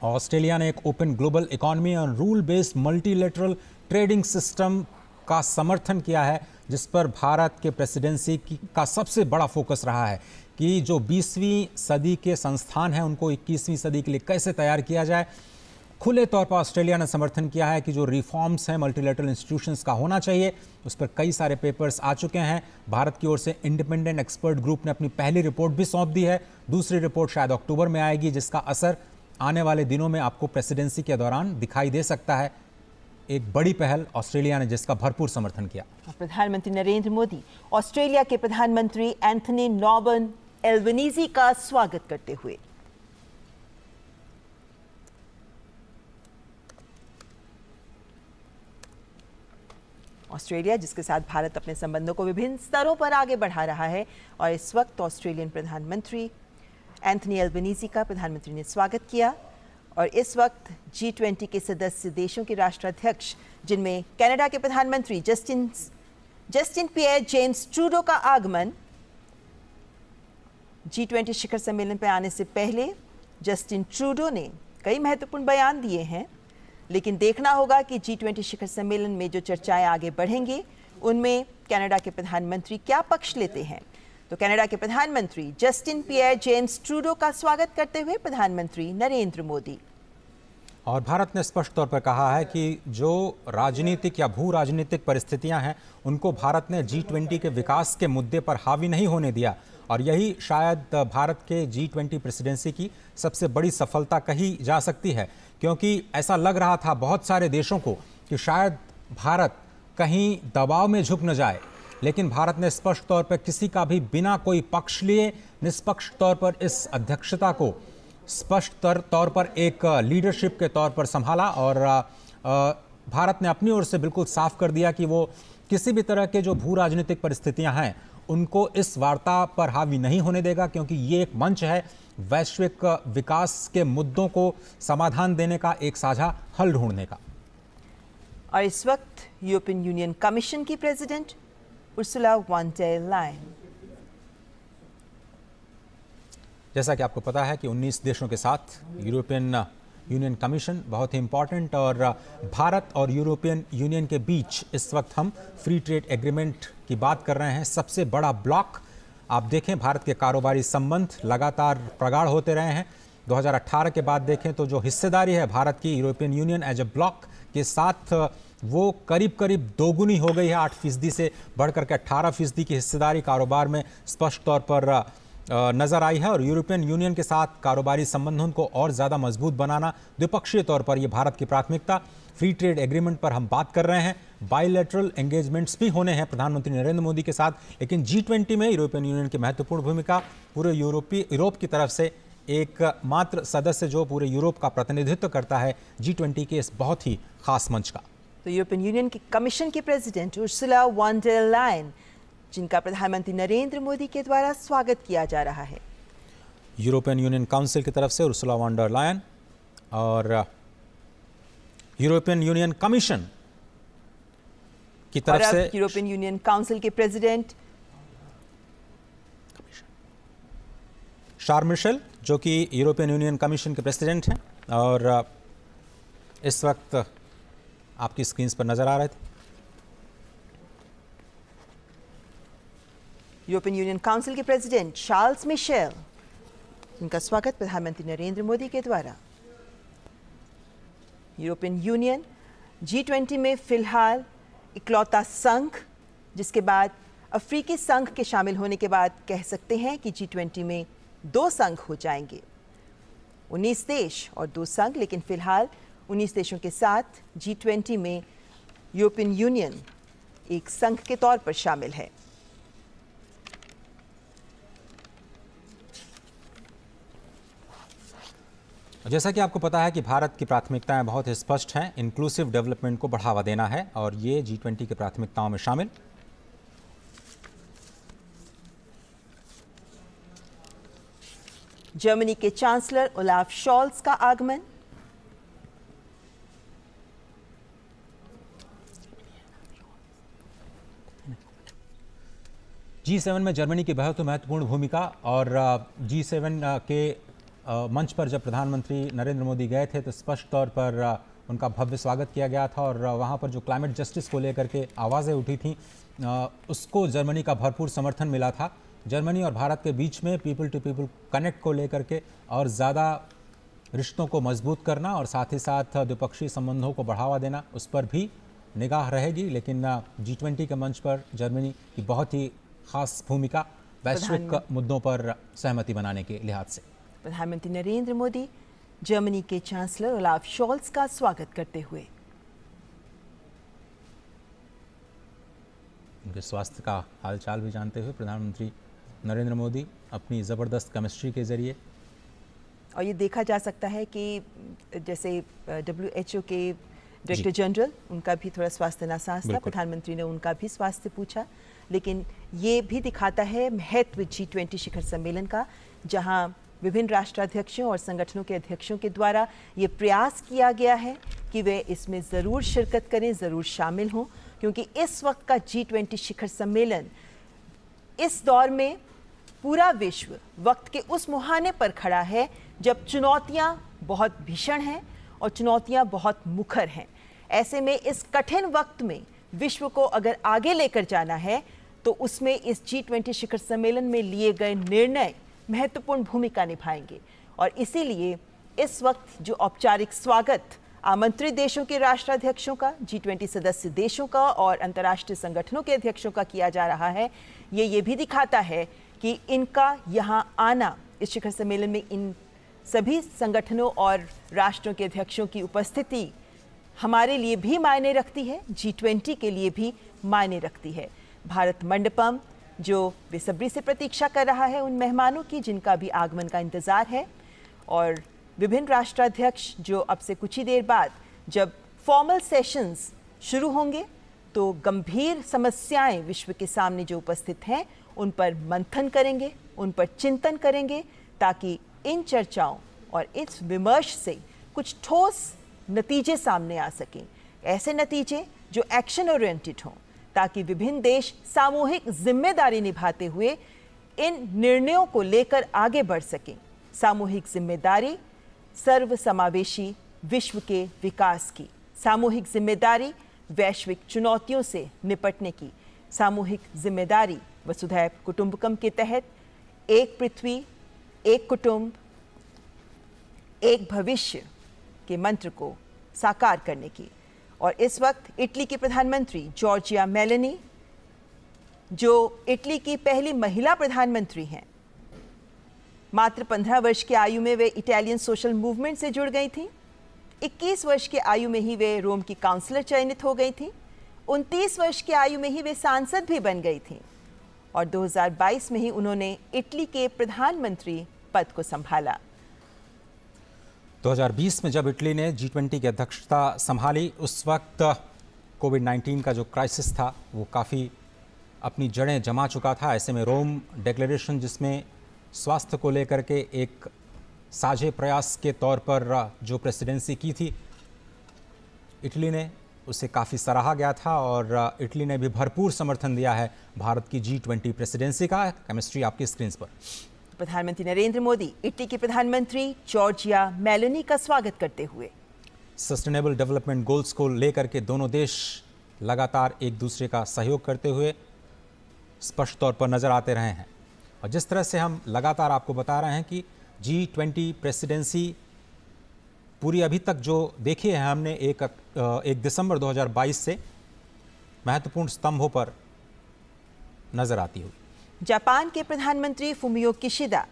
ऑस्ट्रेलिया ने एक ओपन ग्लोबल इकोनॉमी और rule based multilateral trading system का समर्थन किया है, जिस पर भारत के प्रेसिडेंसी का सबसे बड़ा फोकस रहा है कि जो 20वीं सदी के संस्थान हैं उनको 21वीं सदी के लिए कैसे तैयार किया जाए। खुले तौर पर ऑस्ट्रेलिया ने समर्थन किया है कि जो रिफॉर्म्स हैं मल्टीलेटरल इंस्टीट्यूशंस का होना चाहिए, उस पर कई सारे पेपर्स आ चुके हैं। भारत की ओर से इंडिपेंडेंट एक्सपर्ट ग्रुप ने अपनी पहली रिपोर्ट भी सौंप दी है। दूसरी रिपोर्ट शायद अक्टूबर में आएगी, जिसका असर आने वाले दिनों में आपको प्रेसिडेंसी के दौरान दिखाई दे सकता है। एक बड़ी पहल ऑस्ट्रेलिया ने जिसका भरपूर समर्थन किया। प्रधानमंत्री नरेंद्र मोदी ऑस्ट्रेलिया के प्रधानमंत्री एंथनी नॉर्मन एल्बनीजी का स्वागत करते हुए। ऑस्ट्रेलिया जिसके साथ भारत अपने संबंधों को विभिन्न स्तरों पर आगे बढ़ा रहा है और इस वक्त ऑस्ट्रेलियन प्रधानमंत्री एंथनी एल्बनीजी का प्रधानमंत्री ने स्वागत किया। और इस वक्त G20 के सदस्य देशों के राष्ट्राध्यक्ष, जिनमें कनाडा के प्रधानमंत्री जस्टिन पियर जेम्स ट्रूडो का आगमन। G20 शिखर सम्मेलन पर आने से पहले जस्टिन ट्रूडो ने कई महत्वपूर्ण बयान दिए हैं, लेकिन देखना होगा कि G20 शिखर सम्मेलन में जो चर्चाएं आगे बढ़ेंगे उनमें कनाडा के प्रधानमंत्री क्या पक्ष लेते हैं। तो कनाडा के प्रधानमंत्री जस्टिन पियर जेम्स ट्रूडो का स्वागत करते हुए प्रधानमंत्री नरेंद्र मोदी। और भारत ने स्पष्ट तौर पर कहा है कि जो राजनीतिक या भू राजनीतिक परिस्थितियां हैं उनको भारत ने G20 के विकास के मुद्दे पर हावी नहीं होने दिया। और यही शायद भारत के G20 प्रेसिडेंसी की सबसे बड़ी सफलता कही जा सकती है, क्योंकि ऐसा लग रहा था बहुत सारे देशों को कि शायद भारत कहीं दबाव में झुक न जाए, लेकिन भारत ने स्पष्ट तौर पर किसी का भी बिना कोई पक्ष लिए निष्पक्ष तौर पर इस अध्यक्षता को स्पष्ट तौर पर एक लीडरशिप के तौर पर संभाला। और भारत ने अपनी ओर से बिल्कुल साफ कर दिया कि वो किसी भी तरह के जो भू राजनीतिक परिस्थितियां हैं उनको इस वार्ता पर हावी नहीं होने देगा, क्योंकि ये एक मंच है वैश्विक विकास के मुद्दों को समाधान देने का, एक साझा हल ढूंढने का। और इस वक्त यूरोपियन यूनियन कमीशन की president Ursula von der Leyen. जैसा कि आपको पता है कि 19 देशों के साथ यूरोपियन यूनियन कमीशन बहुत ही इंपॉर्टेंट, और भारत और यूरोपियन यूनियन के बीच इस वक्त हम फ्री ट्रेड एग्रीमेंट की बात कर रहे हैं। सबसे बड़ा ब्लॉक आप देखें, भारत के कारोबारी संबंध लगातार प्रगाढ़ होते रहे हैं। 2018 के बाद देखें तो जो हिस्सेदारी है भारत की European Union as a bloc के साथ, वो करीब करीब दोगुनी हो गई है। 8% से बढ़कर के 18% की हिस्सेदारी कारोबार में स्पष्ट तौर पर नजर आई है। और यूरोपियन यूनियन के साथ कारोबारी संबंधों को और ज़्यादा मजबूत बनाना द्विपक्षीय तौर पर ये भारत की प्राथमिकता। फ्री ट्रेड एग्रीमेंट पर हम बात कर रहे हैं, बायलैटरल एंगेजमेंट्स भी होने हैं प्रधानमंत्री नरेंद्र मोदी के साथ, लेकिन G20 में यूरोपियन यूनियन की महत्वपूर्ण भूमिका। पूरे यूरोप की तरफ से एक मात्र सदस्य जो पूरे यूरोप का प्रतिनिधित्व करता है G20 के इस बहुत ही खास मंच का। तो यूरोपियन यूनियन की कमीशन की president Ursula von der Leyen, जिनका प्रधानमंत्री नरेंद्र मोदी के द्वारा स्वागत किया जा रहा है। यूरोपियन यूनियन काउंसिल की तरफ से उर्सुला वॉन डेर लायन, और यूरोपियन यूनियन कमीशन की तरफ से यूरोपियन यूनियन काउंसिल के प्रेसिडेंट शार्ल मिशेल, जो कि यूरोपियन यूनियन कमीशन के प्रेसिडेंट हैं और इस वक्त आपकी स्क्रीन पर नजर आ रहे थे। यूरोपियन यूनियन काउंसिल के प्रेसिडेंट शार्ल्स मिशेल, जिनका स्वागत प्रधानमंत्री नरेंद्र मोदी के द्वारा। यूरोपियन यूनियन G20 में फिलहाल इकलौता संघ, जिसके बाद अफ्रीकी संघ के शामिल होने के बाद कह सकते हैं कि G20 में 2 संघ हो जाएंगे, 19 देश और 2 संघ। लेकिन फिलहाल 19 देशों के साथ G20 में यूरोपियन यूनियन एक संघ के तौर पर शामिल है। जैसा कि आपको पता है कि भारत की प्राथमिकताएं बहुत स्पष्ट हैं, इंक्लूसिव डेवलपमेंट को बढ़ावा देना है और ये G20 की प्राथमिकताओं में शामिल। जर्मनी के चांसलर ओलाफ शॉल्स का आगमन। G7 में जर्मनी की बहुत महत्वपूर्ण भूमिका। और G7 के मंच पर जब प्रधानमंत्री नरेंद्र मोदी गए थे तो स्पष्ट तौर पर उनका भव्य स्वागत किया गया था और वहां पर जो क्लाइमेट जस्टिस को लेकर के आवाज़ें उठी थी उसको जर्मनी का भरपूर समर्थन मिला था। जर्मनी और भारत के बीच में पीपल टू पीपल कनेक्ट को लेकर के और ज़्यादा रिश्तों को मजबूत करना और साथ ही साथ द्विपक्षीय संबंधों को बढ़ावा देना, उस पर भी निगाह रहेगी। लेकिन G20 के मंच पर जर्मनी की बहुत ही खास भूमिका वैश्विक मुद्दों पर सहमति बनाने के लिहाज से। प्रधानमंत्री नरेंद्र मोदी जर्मनी के चांसलर ओलाफ शॉल्स का स्वागत करते हुए। उनके स्वास्थ्य का हालचाल भी जानते हुए प्रधानमंत्री नरेंद्र मोदी अपनी ज़बरदस्त केमिस्ट्री के जरिए। और ये देखा जा सकता है कि जैसे WHO के डायरेक्टर जनरल, उनका भी थोड़ा स्वास्थ्य नासाज था, प्रधानमंत्री ने उनका भी स्वास्थ्य पूछा। लेकिन ये भी दिखाता है महत्व G20 शिखर सम्मेलन का, जहां विभिन्न राष्ट्राध्यक्षों और संगठनों के अध्यक्षों के द्वारा ये प्रयास किया गया है कि वे इसमें ज़रूर शिरकत करें, ज़रूर शामिल हों, क्योंकि इस वक्त का G20 शिखर सम्मेलन इस दौर में पूरा विश्व वक्त के उस मुहाने पर खड़ा है जब चुनौतियां बहुत भीषण हैं और चुनौतियां बहुत मुखर हैं। ऐसे में इस कठिन वक्त में विश्व को अगर आगे लेकर जाना है तो उसमें इस G20 शिखर सम्मेलन में लिए गए निर्णय महत्वपूर्ण भूमिका निभाएंगे। और इसीलिए इस वक्त जो औपचारिक स्वागत आमंत्रित देशों के राष्ट्राध्यक्षों का, G20 सदस्य देशों का और अंतर्राष्ट्रीय संगठनों के अध्यक्षों का किया जा रहा है, ये भी दिखाता है कि इनका यहाँ आना, इस शिखर सम्मेलन में इन सभी संगठनों और राष्ट्रों के अध्यक्षों की उपस्थिति हमारे लिए भी मायने रखती है, G20 के लिए भी मायने रखती है। भारत मंडपम जो बेसब्री से प्रतीक्षा कर रहा है उन मेहमानों की जिनका भी आगमन का इंतज़ार है, और विभिन्न राष्ट्राध्यक्ष जो अब से कुछ ही देर बाद जब फॉर्मल सेशंस शुरू होंगे तो गंभीर समस्याएं विश्व के सामने जो उपस्थित हैं उन पर मंथन करेंगे, उन पर चिंतन करेंगे, ताकि इन चर्चाओं और इस विमर्श से कुछ ठोस नतीजे सामने आ सकें। ऐसे नतीजे जो एक्शन ओरिएंटेड हों, ताकि विभिन्न देश सामूहिक जिम्मेदारी निभाते हुए इन निर्णयों को लेकर आगे बढ़ सकें। सामूहिक जिम्मेदारी सर्वसमावेशी विश्व के विकास की, सामूहिक जिम्मेदारी वैश्विक चुनौतियों से निपटने की, सामूहिक जिम्मेदारी वसुधैव कुटुंबकम के तहत एक पृथ्वी, एक कुटुंब, एक भविष्य के मंत्र को साकार करने की। और इस वक्त इटली की प्रधानमंत्री जॉर्जिया मेलोनी, जो इटली की पहली महिला प्रधानमंत्री हैं, मात्र 15 वर्ष की आयु में वे इटालियन सोशल मूवमेंट से जुड़ गई थीं। 21 वर्ष की आयु में ही वे रोम की काउंसलर चयनित हो गई थीं। 29 वर्ष की आयु में ही वे सांसद भी बन गई थीं और 2022 में ही उन्होंने इटली के प्रधानमंत्री पद को संभाला। 2020 में जब इटली ने G20 की अध्यक्षता संभाली, उस वक्त कोविड-19 का जो क्राइसिस था वो काफ़ी अपनी जड़ें जमा चुका था। ऐसे में रोम डिक्लेरेशन, जिसमें स्वास्थ्य को लेकर के एक साझे प्रयास के तौर पर जो प्रेसिडेंसी की थी, इटली ने उसे काफ़ी सराहा गया था और इटली ने भी भरपूर समर्थन दिया है भारत की G20 प्रेसिडेंसी का। केमिस्ट्री आपकी स्क्रीन पर। प्रधानमंत्री नरेंद्र मोदी इटली की प्रधानमंत्री जॉर्जिया मेलोनी का स्वागत करते हुए। सस्टेनेबल डेवलपमेंट गोल्स को लेकर के दोनों देश लगातार एक दूसरे का सहयोग करते हुए स्पष्ट तौर पर नजर आते रहे हैं। और जिस तरह से हम लगातार आपको बता रहे हैं कि G20 प्रेसिडेंसी पूरी अभी तक जो देखी है हमने 1 दिसंबर 2022 से महत्वपूर्ण स्तंभों पर नजर आती हुई। जापान के प्रधानमंत्री फुमियो किशिदा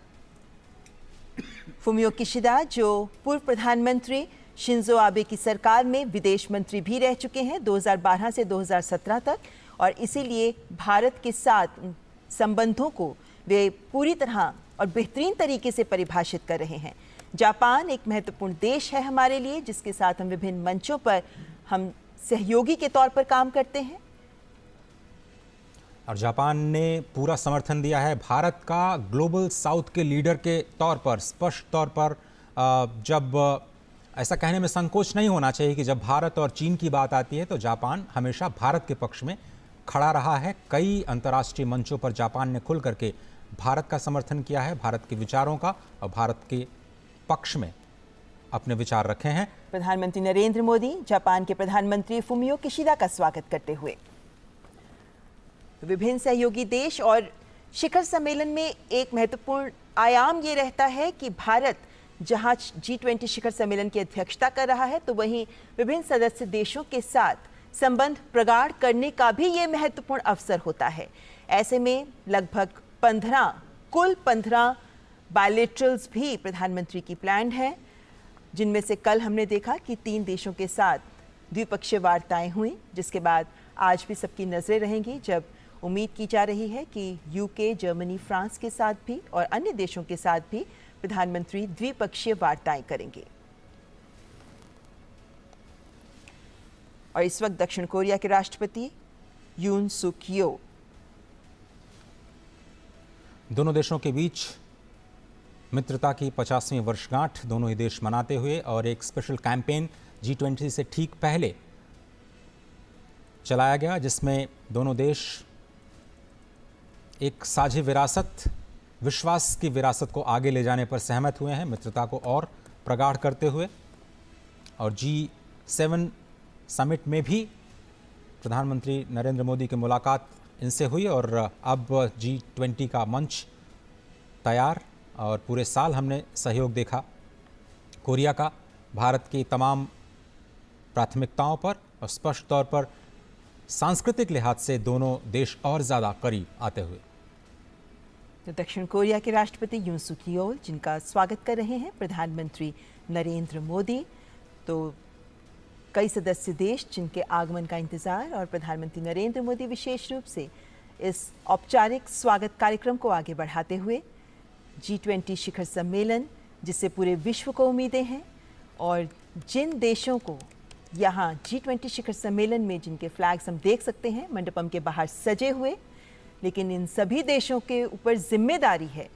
जो पूर्व प्रधानमंत्री शिंजो आबे की सरकार में विदेश मंत्री भी रह चुके हैं 2012 से 2017 तक, और इसीलिए भारत के साथ संबंधों को वे पूरी तरह और बेहतरीन तरीके से परिभाषित कर रहे हैं। जापान एक महत्वपूर्ण देश है हमारे लिए, जिसके साथ हम विभिन्न मंचों पर हम सहयोगी के तौर पर काम करते हैं। और जापान ने पूरा समर्थन दिया है भारत का ग्लोबल साउथ के लीडर के तौर पर। स्पष्ट तौर पर जब ऐसा कहने में संकोच नहीं होना चाहिए कि जब भारत और चीन की बात आती है तो जापान हमेशा भारत के पक्ष में खड़ा रहा है। कई अंतर्राष्ट्रीय मंचों पर जापान ने खुल करके भारत का समर्थन किया है, भारत के विचारों का, और भारत के पक्ष में अपने विचार रखे हैं। प्रधानमंत्री नरेंद्र मोदी जापान के प्रधानमंत्री फुमियो किशिदा का स्वागत करते हुए। विभिन्न सहयोगी देश और शिखर सम्मेलन में एक महत्वपूर्ण आयाम ये रहता है कि भारत जहां G20 शिखर सम्मेलन की अध्यक्षता कर रहा है, तो वहीं विभिन्न सदस्य देशों के साथ संबंध प्रगाढ़ करने का भी ये महत्वपूर्ण अवसर होता है। ऐसे में लगभग 15 बायलैटरल्स भी प्रधानमंत्री की प्लान्ड हैं, जिनमें से कल हमने देखा कि 3 देशों के साथ द्विपक्षीय वार्ताएं हुई, जिसके बाद आज भी सबकी नजरें रहेंगी, जब उम्मीद की जा रही है कि यूके, जर्मनी, फ्रांस के साथ भी और अन्य देशों के साथ भी प्रधानमंत्री द्विपक्षीय वार्ताएं करेंगे। और इस वक्त दक्षिण कोरिया के राष्ट्रपति यून सुक यो दोनों देशों के बीच मित्रता की 50वीं वर्षगांठ दोनों ही देश मनाते हुए और एक स्पेशल कैंपेन G20 से ठीक पहले चलाया गया, जिसमें दोनों देश एक साझी विरासत, विश्वास की विरासत को आगे ले जाने पर सहमत हुए हैं, मित्रता को और प्रगाढ़ करते हुए। और G7 समिट में भी प्रधानमंत्री नरेंद्र मोदी की मुलाकात इनसे हुई और अब G20 का मंच तैयार। और पूरे साल हमने सहयोग देखा कोरिया का भारत की तमाम प्राथमिकताओं पर, और स्पष्ट तौर पर सांस्कृतिक लिहाज से दोनों देश और ज़्यादा करीब आते हुए। तो दक्षिण कोरिया के राष्ट्रपति यून सुक योल, जिनका स्वागत कर रहे हैं प्रधानमंत्री नरेंद्र मोदी, तो कई सदस्य देश जिनके आगमन का इंतजार, और प्रधानमंत्री नरेंद्र मोदी विशेष रूप से इस औपचारिक स्वागत कार्यक्रम को आगे बढ़ाते हुए G20 शिखर सम्मेलन, जिससे पूरे विश्व को उम्मीदें हैं, और जिन देशों को यहाँ G20 शिखर सम्मेलन में जिनके फ्लैग्स हम देख सकते हैं मंडपम के बाहर सजे हुए, लेकिन इन सभी देशों के ऊपर जिम्मेदारी है,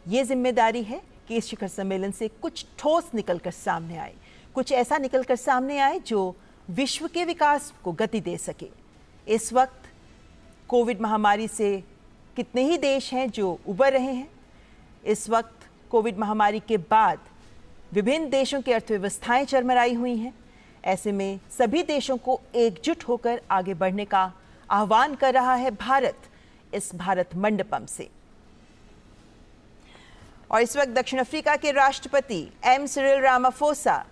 ये जिम्मेदारी है कि इस शिखर सम्मेलन से कुछ ठोस निकलकर सामने आए, कुछ ऐसा निकलकर सामने आए जो विश्व के विकास को गति दे सके। इस वक्त कोविड महामारी से कितने ही देश हैं जो उबर रहे हैं। इस वक्त कोविड महामारी के बाद विभिन्न देशों की अर्थव्यवस्थाएं चरमराई हुई हैं। ऐसे में सभी देशों को एकजुट होकर आगे बढ़ने का आह्वान कर रहा है भारत, इस भारत मंडपम से। और इस वक्त दक्षिण अफ्रीका के राष्ट्रपति एम सिरिल रामाफोसा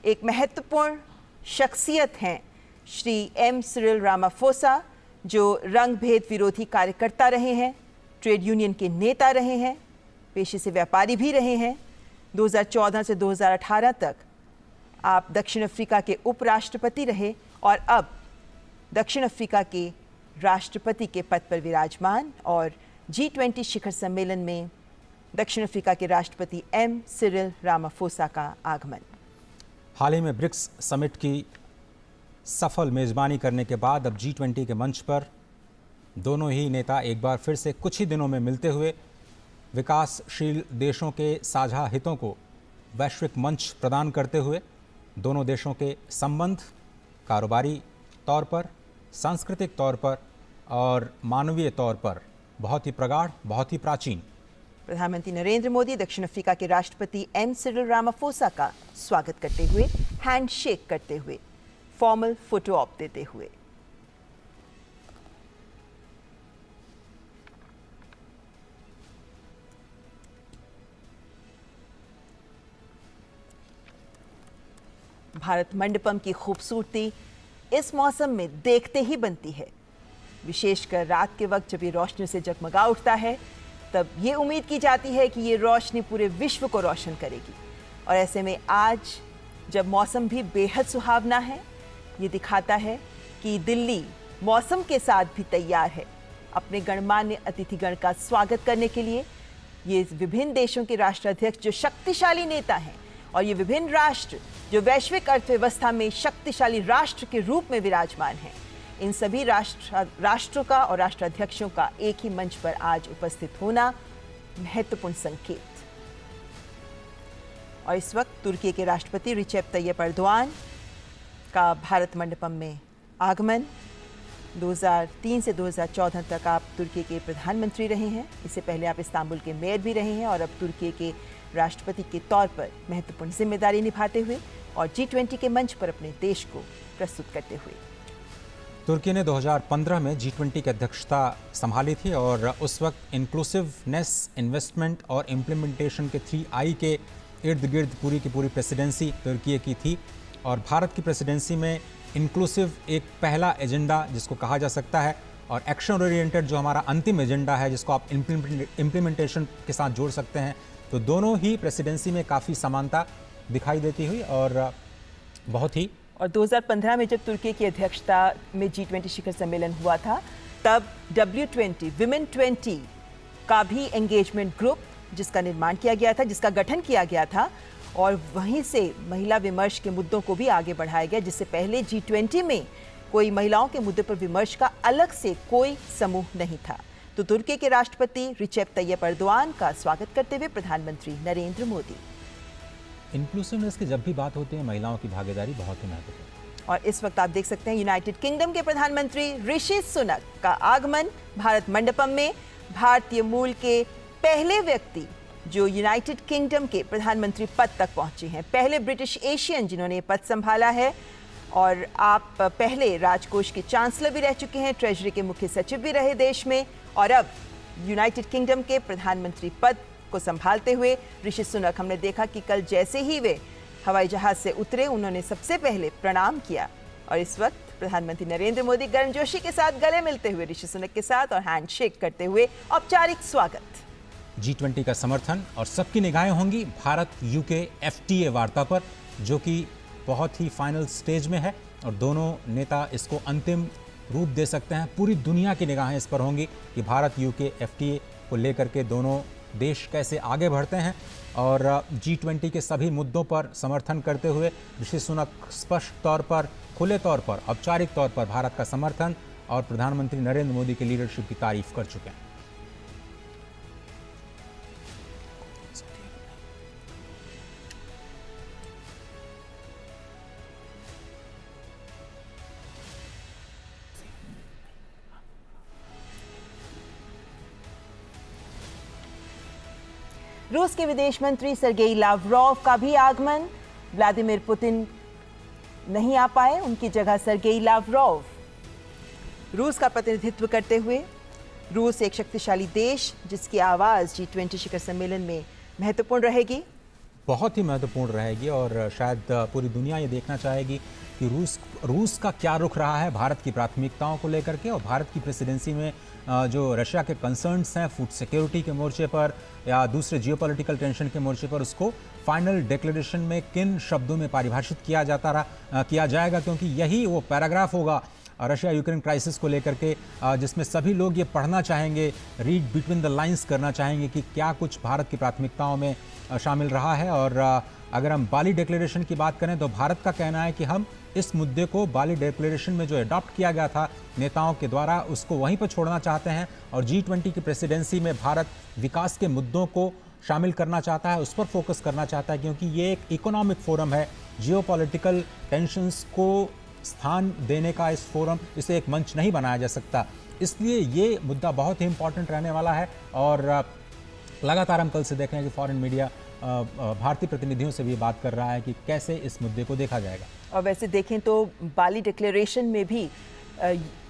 एक महत्वपूर्ण शख्सियत हैं। श्री एम सिरिल रामाफोसा, जो रंग भेद विरोधी कार्यकर्ता रहे हैं, ट्रेड यूनियन के नेता रहे हैं, पेशे से व्यापारी भी रहे हैं। 2014 से 2018 तक आप दक्षिण अफ्रीका के उपराष्ट्रपति रहे और अब दक्षिण अफ्रीका के राष्ट्रपति के पद पर विराजमान। और G20 शिखर सम्मेलन में दक्षिण अफ्रीका के राष्ट्रपति एम सिरिल रामाफोसा का आगमन। हाल ही में ब्रिक्स समिट की सफल मेज़बानी करने के बाद अब G20 के मंच पर दोनों ही नेता एक बार फिर से कुछ ही दिनों में मिलते हुए विकासशील देशों के साझा हितों को वैश्विक मंच प्रदान करते हुए दोनों देशों के संबंध कारोबारी तौर पर, सांस्कृतिक तौर पर और मानवीय तौर पर बहुत ही प्रगाढ़, बहुत ही प्राचीन। प्रधानमंत्री नरेंद्र मोदी दक्षिण अफ्रीका के राष्ट्रपति एम सिरिल रामाफोसा का स्वागत करते हुए, हैंडशेक करते हुए, फॉर्मल फोटो ऑप देते हुए। भारत मंडपम की खूबसूरती इस मौसम में देखते ही बनती है। विशेषकर रात के वक्त जब ये रोशनी से जगमगा उठता है, तब ये उम्मीद की जाती है कि ये रोशनी पूरे विश्व को रोशन करेगी। और ऐसे में आज जब मौसम भी बेहद सुहावना है, ये दिखाता है कि दिल्ली मौसम के साथ भी तैयार है अपने गणमान्य अतिथिगण का स्वागत करने के लिए। ये विभिन्न देशों के राष्ट्राध्यक्ष जो शक्तिशाली नेता हैं, और ये विभिन्न राष्ट्र जो वैश्विक अर्थव्यवस्था में शक्तिशाली राष्ट्र के रूप में विराजमान हैं, इन सभी राष्ट्रों का और राष्ट्राध्यक्षों का एक ही मंच पर आज उपस्थित होना महत्वपूर्ण संकेत। और इस वक्त तुर्की के राष्ट्रपति रिसेप तैयप एर्दोआन का भारत मंडपम में आगमन। 2003 से 2014 तक आप तुर्की के प्रधानमंत्री रहे हैं, इससे पहले आप इस्तांबुल के मेयर भी रहे हैं और अब तुर्की के राष्ट्रपति के तौर पर महत्वपूर्ण जिम्मेदारी निभाते हुए और G20 के मंच पर अपने देश को प्रस्तुत करते हुए। तुर्की ने 2015 में G20 की अध्यक्षता संभाली थी और उस वक्त इंक्लूसिवनेस, इन्वेस्टमेंट और इम्प्लीमेंटेशन के 3I के इर्द गिर्द पूरी की पूरी प्रेसिडेंसी तुर्की की थी। और भारत की प्रेसिडेंसी में इंक्लूसिव एक पहला एजेंडा जिसको कहा जा सकता है और एक्शन ओरिएंटेड जो हमारा अंतिम एजेंडा है जिसको आप इम्प्लीमेंटेशन के साथ जोड़ सकते हैं, तो दोनों ही प्रेसिडेंसी में काफ़ी समानता दिखाई देती हुई और बहुत ही। और 2015 में जब तुर्की की अध्यक्षता में G20 शिखर सम्मेलन हुआ था, तब W20 विमेन 20 का भी एंगेजमेंट ग्रुप जिसका निर्माण किया गया था, जिसका गठन किया गया था और वहीं से महिला विमर्श के मुद्दों को भी आगे बढ़ाया गया, जिससे पहले G20 में कोई महिलाओं के मुद्दे पर विमर्श का अलग से कोई समूह नहीं था। तो तुर्की के राष्ट्रपति रिसेप तैयप एर्दोआन का स्वागत करते हुए प्रधानमंत्री नरेंद्र मोदी। इंक्लूसिवनेस की जब भी बात होती है, महिलाओं की भागीदारी बहुत ही महत्वपूर्ण। और इस वक्त आप देख सकते हैं यूनाइटेड किंगडम के प्रधानमंत्री ऋषि सुनक का आगमन भारत मंडपम में। भारतीय मूल के पहले व्यक्ति जो यूनाइटेड किंगडम के प्रधानमंत्री पद तक पहुंचे हैं, पहले ब्रिटिश एशियन जिन्होंने पद संभाला है। और आप पहले राजकोष के चांसलर भी रह चुके हैं, ट्रेजरी के मुख्य सचिव भी रहे देश में और अब यूनाइटेड किंगडम के प्रधानमंत्री पद को संभालते हुए ऋषि सुनक, हमने देखा कि कल जैसे ही वे हवाई जहाज से उतरे उन्होंने सबसे पहले प्रणाम किया और इस वक्त प्रधानमंत्री नरेंद्र मोदी गर्मजोशी के साथ गले मिलते हुए ऋषि सुनक के साथ और हैंडशेक करते हुए औपचारिक स्वागत। G20 का समर्थन और सबकी निगाहें होंगी भारत यूके FTA वार्ता पर, जो कि बहुत ही फाइनल स्टेज में है और दोनों नेता इसको अंतिम रूप दे सकते हैं। पूरी दुनिया की निगाहें इस पर होंगी कि भारत यूके FTA को लेकर के दोनों देश कैसे आगे बढ़ते हैं। और G20 के सभी मुद्दों पर समर्थन करते हुए ऋषि सुनक स्पष्ट तौर पर, खुले तौर पर, औपचारिक तौर पर भारत का समर्थन और प्रधानमंत्री नरेंद्र मोदी की लीडरशिप की तारीफ कर चुके हैं। रूस के विदेश मंत्री सर्गेई लावरोव का भी आगमन। व्लादिमीर पुतिन नहीं आ पाए, उनकी जगह सर्गेई लावरोव रूस का प्रतिनिधित्व करते हुए। रूस एक शक्तिशाली देश जिसकी आवाज़ G20 शिखर सम्मेलन में महत्वपूर्ण रहेगी, बहुत ही महत्वपूर्ण रहेगी और शायद पूरी दुनिया ये देखना चाहेगी कि रूस का क्या रुख रहा है भारत की प्राथमिकताओं को लेकर के और भारत की प्रेसिडेंसी में जो रशिया के कंसर्न्स हैं फूड सिक्योरिटी के मोर्चे पर या दूसरे जियोपॉलिटिकल टेंशन के मोर्चे पर, उसको फाइनल डिक्लेरेशन में किन शब्दों में परिभाषित किया जाएगा, क्योंकि यही वो पैराग्राफ होगा रशिया यूक्रेन क्राइसिस को लेकर के जिसमें सभी लोग ये पढ़ना चाहेंगे, रीड बिटवीन द लाइंस करना चाहेंगे कि क्या कुछ भारत की प्राथमिकताओं में शामिल रहा है। और अगर हम बाली डिक्लेरेशन की बात करें तो भारत का कहना है कि हम इस मुद्दे को बाली डिक्लेरेशन में जो अडॉप्ट किया गया था नेताओं के द्वारा, उसको वहीं पर छोड़ना चाहते हैं और G20 की प्रेसिडेंसी में भारत विकास के मुद्दों को शामिल करना चाहता है, उस पर फोकस करना चाहता है, क्योंकि ये एक इकोनॉमिक फोरम है। जियोपॉलिटिकल टेंशंस को स्थान देने का इस फोरम, इसे एक मंच नहीं बनाया जा सकता, इसलिए ये मुद्दा बहुत ही इंपॉर्टेंट रहने वाला है। और लगातार हम कल से देख रहे हैं कि फॉरेन मीडिया भारतीय प्रतिनिधियों से भी बात कर रहा है कि कैसे इस मुद्दे को देखा जाएगा। और वैसे देखें तो बाली डिक्लेरेशन में भी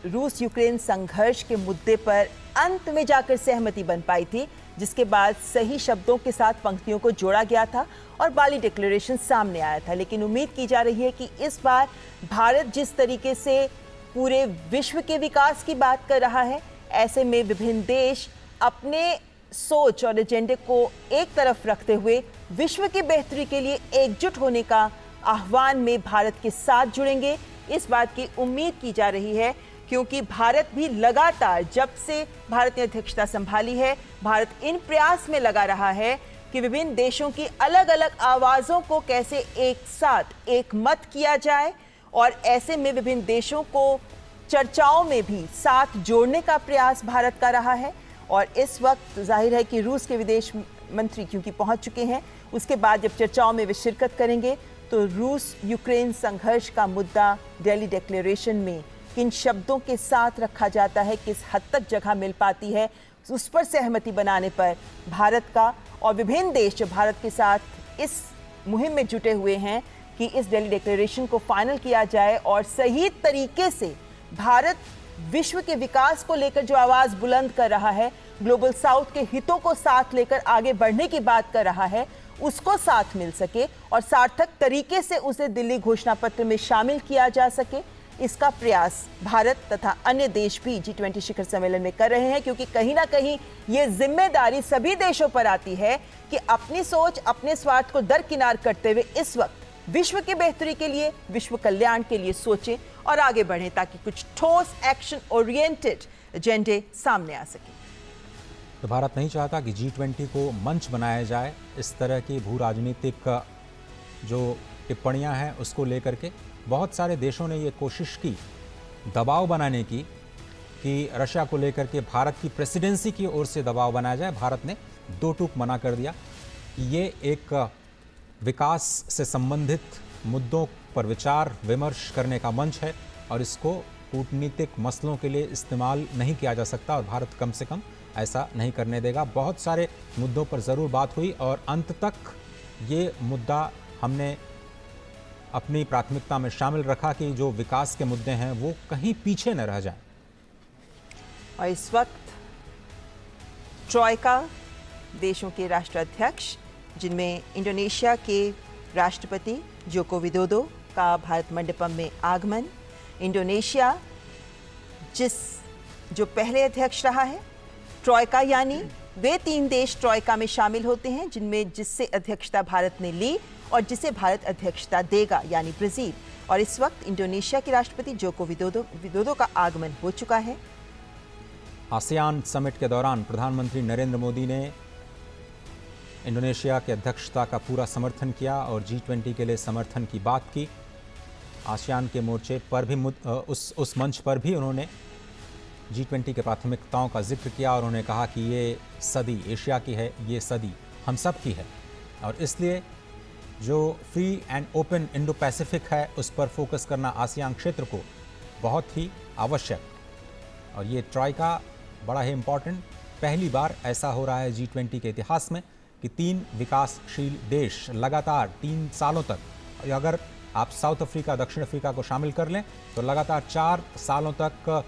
रूस यूक्रेन संघर्ष के मुद्दे पर अंत में जाकर सहमति बन पाई थी, जिसके बाद सही शब्दों के साथ पंक्तियों को जोड़ा गया था और बाली डिक्लेरेशन सामने आया था। लेकिन उम्मीद की जा रही है कि इस बार भारत जिस तरीके से पूरे विश्व के विकास की बात कर रहा है, ऐसे में विभिन्न देश अपने सोच और एजेंडे को एक तरफ रखते हुए विश्व की बेहतरी के लिए एकजुट होने का आह्वान में भारत के साथ जुड़ेंगे। इस बात की उम्मीद की जा रही है क्योंकि भारत भी लगातार, जब से भारत ने अध्यक्षता संभाली है, भारत इन प्रयास में लगा रहा है कि विभिन्न देशों की अलग अलग आवाज़ों को कैसे एक साथ एक मत किया जाए और ऐसे में विभिन्न देशों को चर्चाओं में भी साथ जोड़ने का प्रयास भारत का रहा है। और इस वक्त जाहिर है कि रूस के विदेश मंत्री क्योंकि पहुंच चुके हैं, उसके बाद जब चर्चाओं में वे शिरकत करेंगे तो रूस यूक्रेन संघर्ष का मुद्दा दिल्ली डिक्लेरेशन में किन शब्दों के साथ रखा जाता है, किस हद तक जगह मिल पाती है, उस पर सहमति बनाने पर भारत का और विभिन्न देश जो भारत के साथ इस मुहिम में जुटे हुए हैं कि इस दिल्ली डिक्लेरेशन को फाइनल किया जाए और सही तरीके से भारत विश्व के विकास को लेकर जो आवाज बुलंद कर रहा है, ग्लोबल साउथ के हितों को साथ लेकर आगे बढ़ने की बात कर रहा है, उसको साथ मिल सके और सार्थक तरीके से उसे दिल्ली घोषणा पत्र में शामिल किया जा सके, इसका प्रयास भारत तथा अन्य देश भी G20 शिखर सम्मेलन में कर रहे हैं। क्योंकि कहीं ना कहीं ये जिम्मेदारी सभी देशों पर आती है कि अपनी सोच, अपने स्वार्थ को दरकिनार करते हुए इस वक्त विश्व की बेहतरी के लिए, विश्व कल्याण के लिए सोचें और आगे बढ़ें ताकि कुछ ठोस एक्शन ओरिएंटेड एजेंडे सामने आ सके। तो भारत नहीं चाहता कि G20 को मंच बनाया जाए इस तरह की भू राजनीतिक जो टिप्पणियां हैं उसको लेकर के। बहुत सारे देशों ने ये कोशिश की दबाव बनाने की कि रशिया को लेकर के भारत की प्रेसिडेंसी की ओर से दबाव बनाया जाए। भारत ने दो टूक मना कर दिया कि ये एक विकास से संबंधित मुद्दों पर विचार विमर्श करने का मंच है और इसको कूटनीतिक मसलों के लिए इस्तेमाल नहीं किया जा सकता और भारत कम से कम ऐसा नहीं करने देगा। बहुत सारे मुद्दों पर ज़रूर बात हुई और अंत तक ये मुद्दा हमने अपनी प्राथमिकता में शामिल रखा कि जो विकास के मुद्दे हैं वो कहीं पीछे न रह जाएं। और इस वक्त ट्रॉयका देशों के राष्ट्राध्यक्ष जिनमें इंडोनेशिया के राष्ट्रपति जोको विदोदो का भारत मंडपम में आगमन, इंडोनेशिया जो पहले अध्यक्ष रहा है ट्रॉयका, यानी वे 3 देश ट्रॉयका में शामिल होते हैं जिससे अध्यक्षता भारत ने ली और जिसे भारत अध्यक्षता देगा, यानी ब्राजील। और इस वक्त इंडोनेशिया के राष्ट्रपति जोको विदोदो का आगमन हो चुका है। आसियान समिट के दौरान प्रधानमंत्री नरेंद्र मोदी ने इंडोनेशिया की अध्यक्षता का पूरा समर्थन किया और G20 के लिए समर्थन की बात की। आसियान के मोर्चे पर भी उस मंच पर भी उन्होंने G20 के प्राथमिकताओं का जिक्र किया और उन्होंने कहा कि ये सदी एशिया की है, ये सदी हम सब की है और इसलिए जो free and open Indo Pacific है उस पर फोकस करना आसियान क्षेत्र को बहुत ही आवश्यक। और ये ट्रॉयका बड़ा ही इम्पॉर्टेंट, पहली बार ऐसा हो रहा है G20 के इतिहास में कि 3 विकासशील देश लगातार 3 सालों तक, अगर आप साउथ अफ्रीका, दक्षिण अफ्रीका को शामिल कर लें तो लगातार 4 सालों तक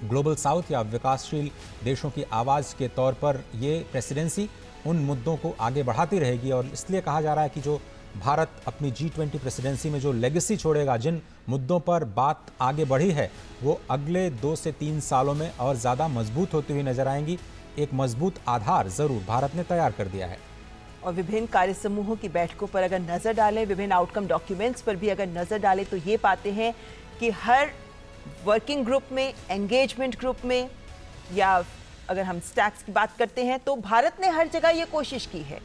ग्लोबल साउथ या विकासशील देशों की आवाज़ के तौर पर ये प्रेसिडेंसी उन मुद्दों को आगे बढ़ाती रहेगी। और इसलिए कहा जा रहा है कि जो भारत अपनी G20 प्रेसिडेंसी में जो लेगेसी छोड़ेगा, जिन मुद्दों पर बात आगे बढ़ी है वो अगले 2 से 3 सालों में और ज़्यादा मजबूत होती हुई नजर आएंगी। एक मजबूत आधार ज़रूर भारत ने तैयार कर दिया है। और विभिन्न कार्य समूहों की बैठकों पर अगर नज़र डालें, विभिन्न आउटकम डॉक्यूमेंट्स पर भी अगर नज़र डालें तो ये पाते हैं कि हर वर्किंग ग्रुप में, एंगेजमेंट ग्रुप में, या अगर हम स्टैक्स की बात करते हैं तो भारत ने हर जगह ये कोशिश की है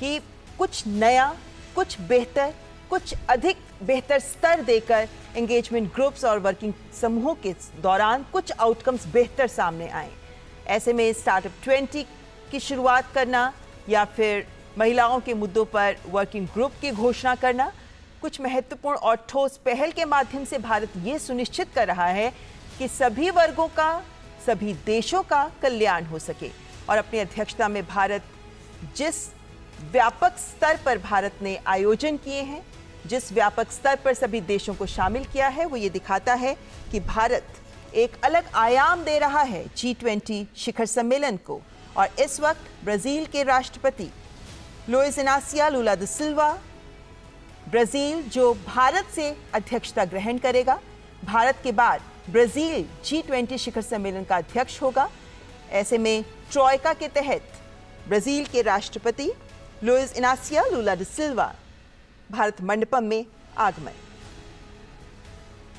कि कुछ नया, कुछ बेहतर, कुछ अधिक बेहतर स्तर देकर एंगेजमेंट ग्रुप्स और वर्किंग समूहों के दौरान कुछ आउटकम्स बेहतर सामने आए। ऐसे में स्टार्टअप 20 की शुरुआत करना या फिर महिलाओं के मुद्दों पर वर्किंग ग्रुप की घोषणा करना, कुछ महत्वपूर्ण और ठोस पहल के माध्यम से भारत ये सुनिश्चित कर रहा है कि सभी वर्गों का, सभी देशों का कल्याण हो सके। और अपनी अध्यक्षता में भारत जिस व्यापक स्तर पर भारत ने आयोजन किए हैं, जिस व्यापक स्तर पर सभी देशों को शामिल किया है, वो ये दिखाता है कि भारत एक अलग आयाम दे रहा है G20 शिखर सम्मेलन को। और इस वक्त ब्राजील के राष्ट्रपति लुइस इनासियो लुला दा सिल्वा, ब्राजील जो भारत से अध्यक्षता ग्रहण करेगा, भारत के बाद ब्राजील G20 शिखर सम्मेलन का अध्यक्ष होगा। ऐसे में ट्रॉयका के तहत ब्राजील के राष्ट्रपति लुइस इनासियो लुला दा सिल्वा भारत मंडपम में आगमन।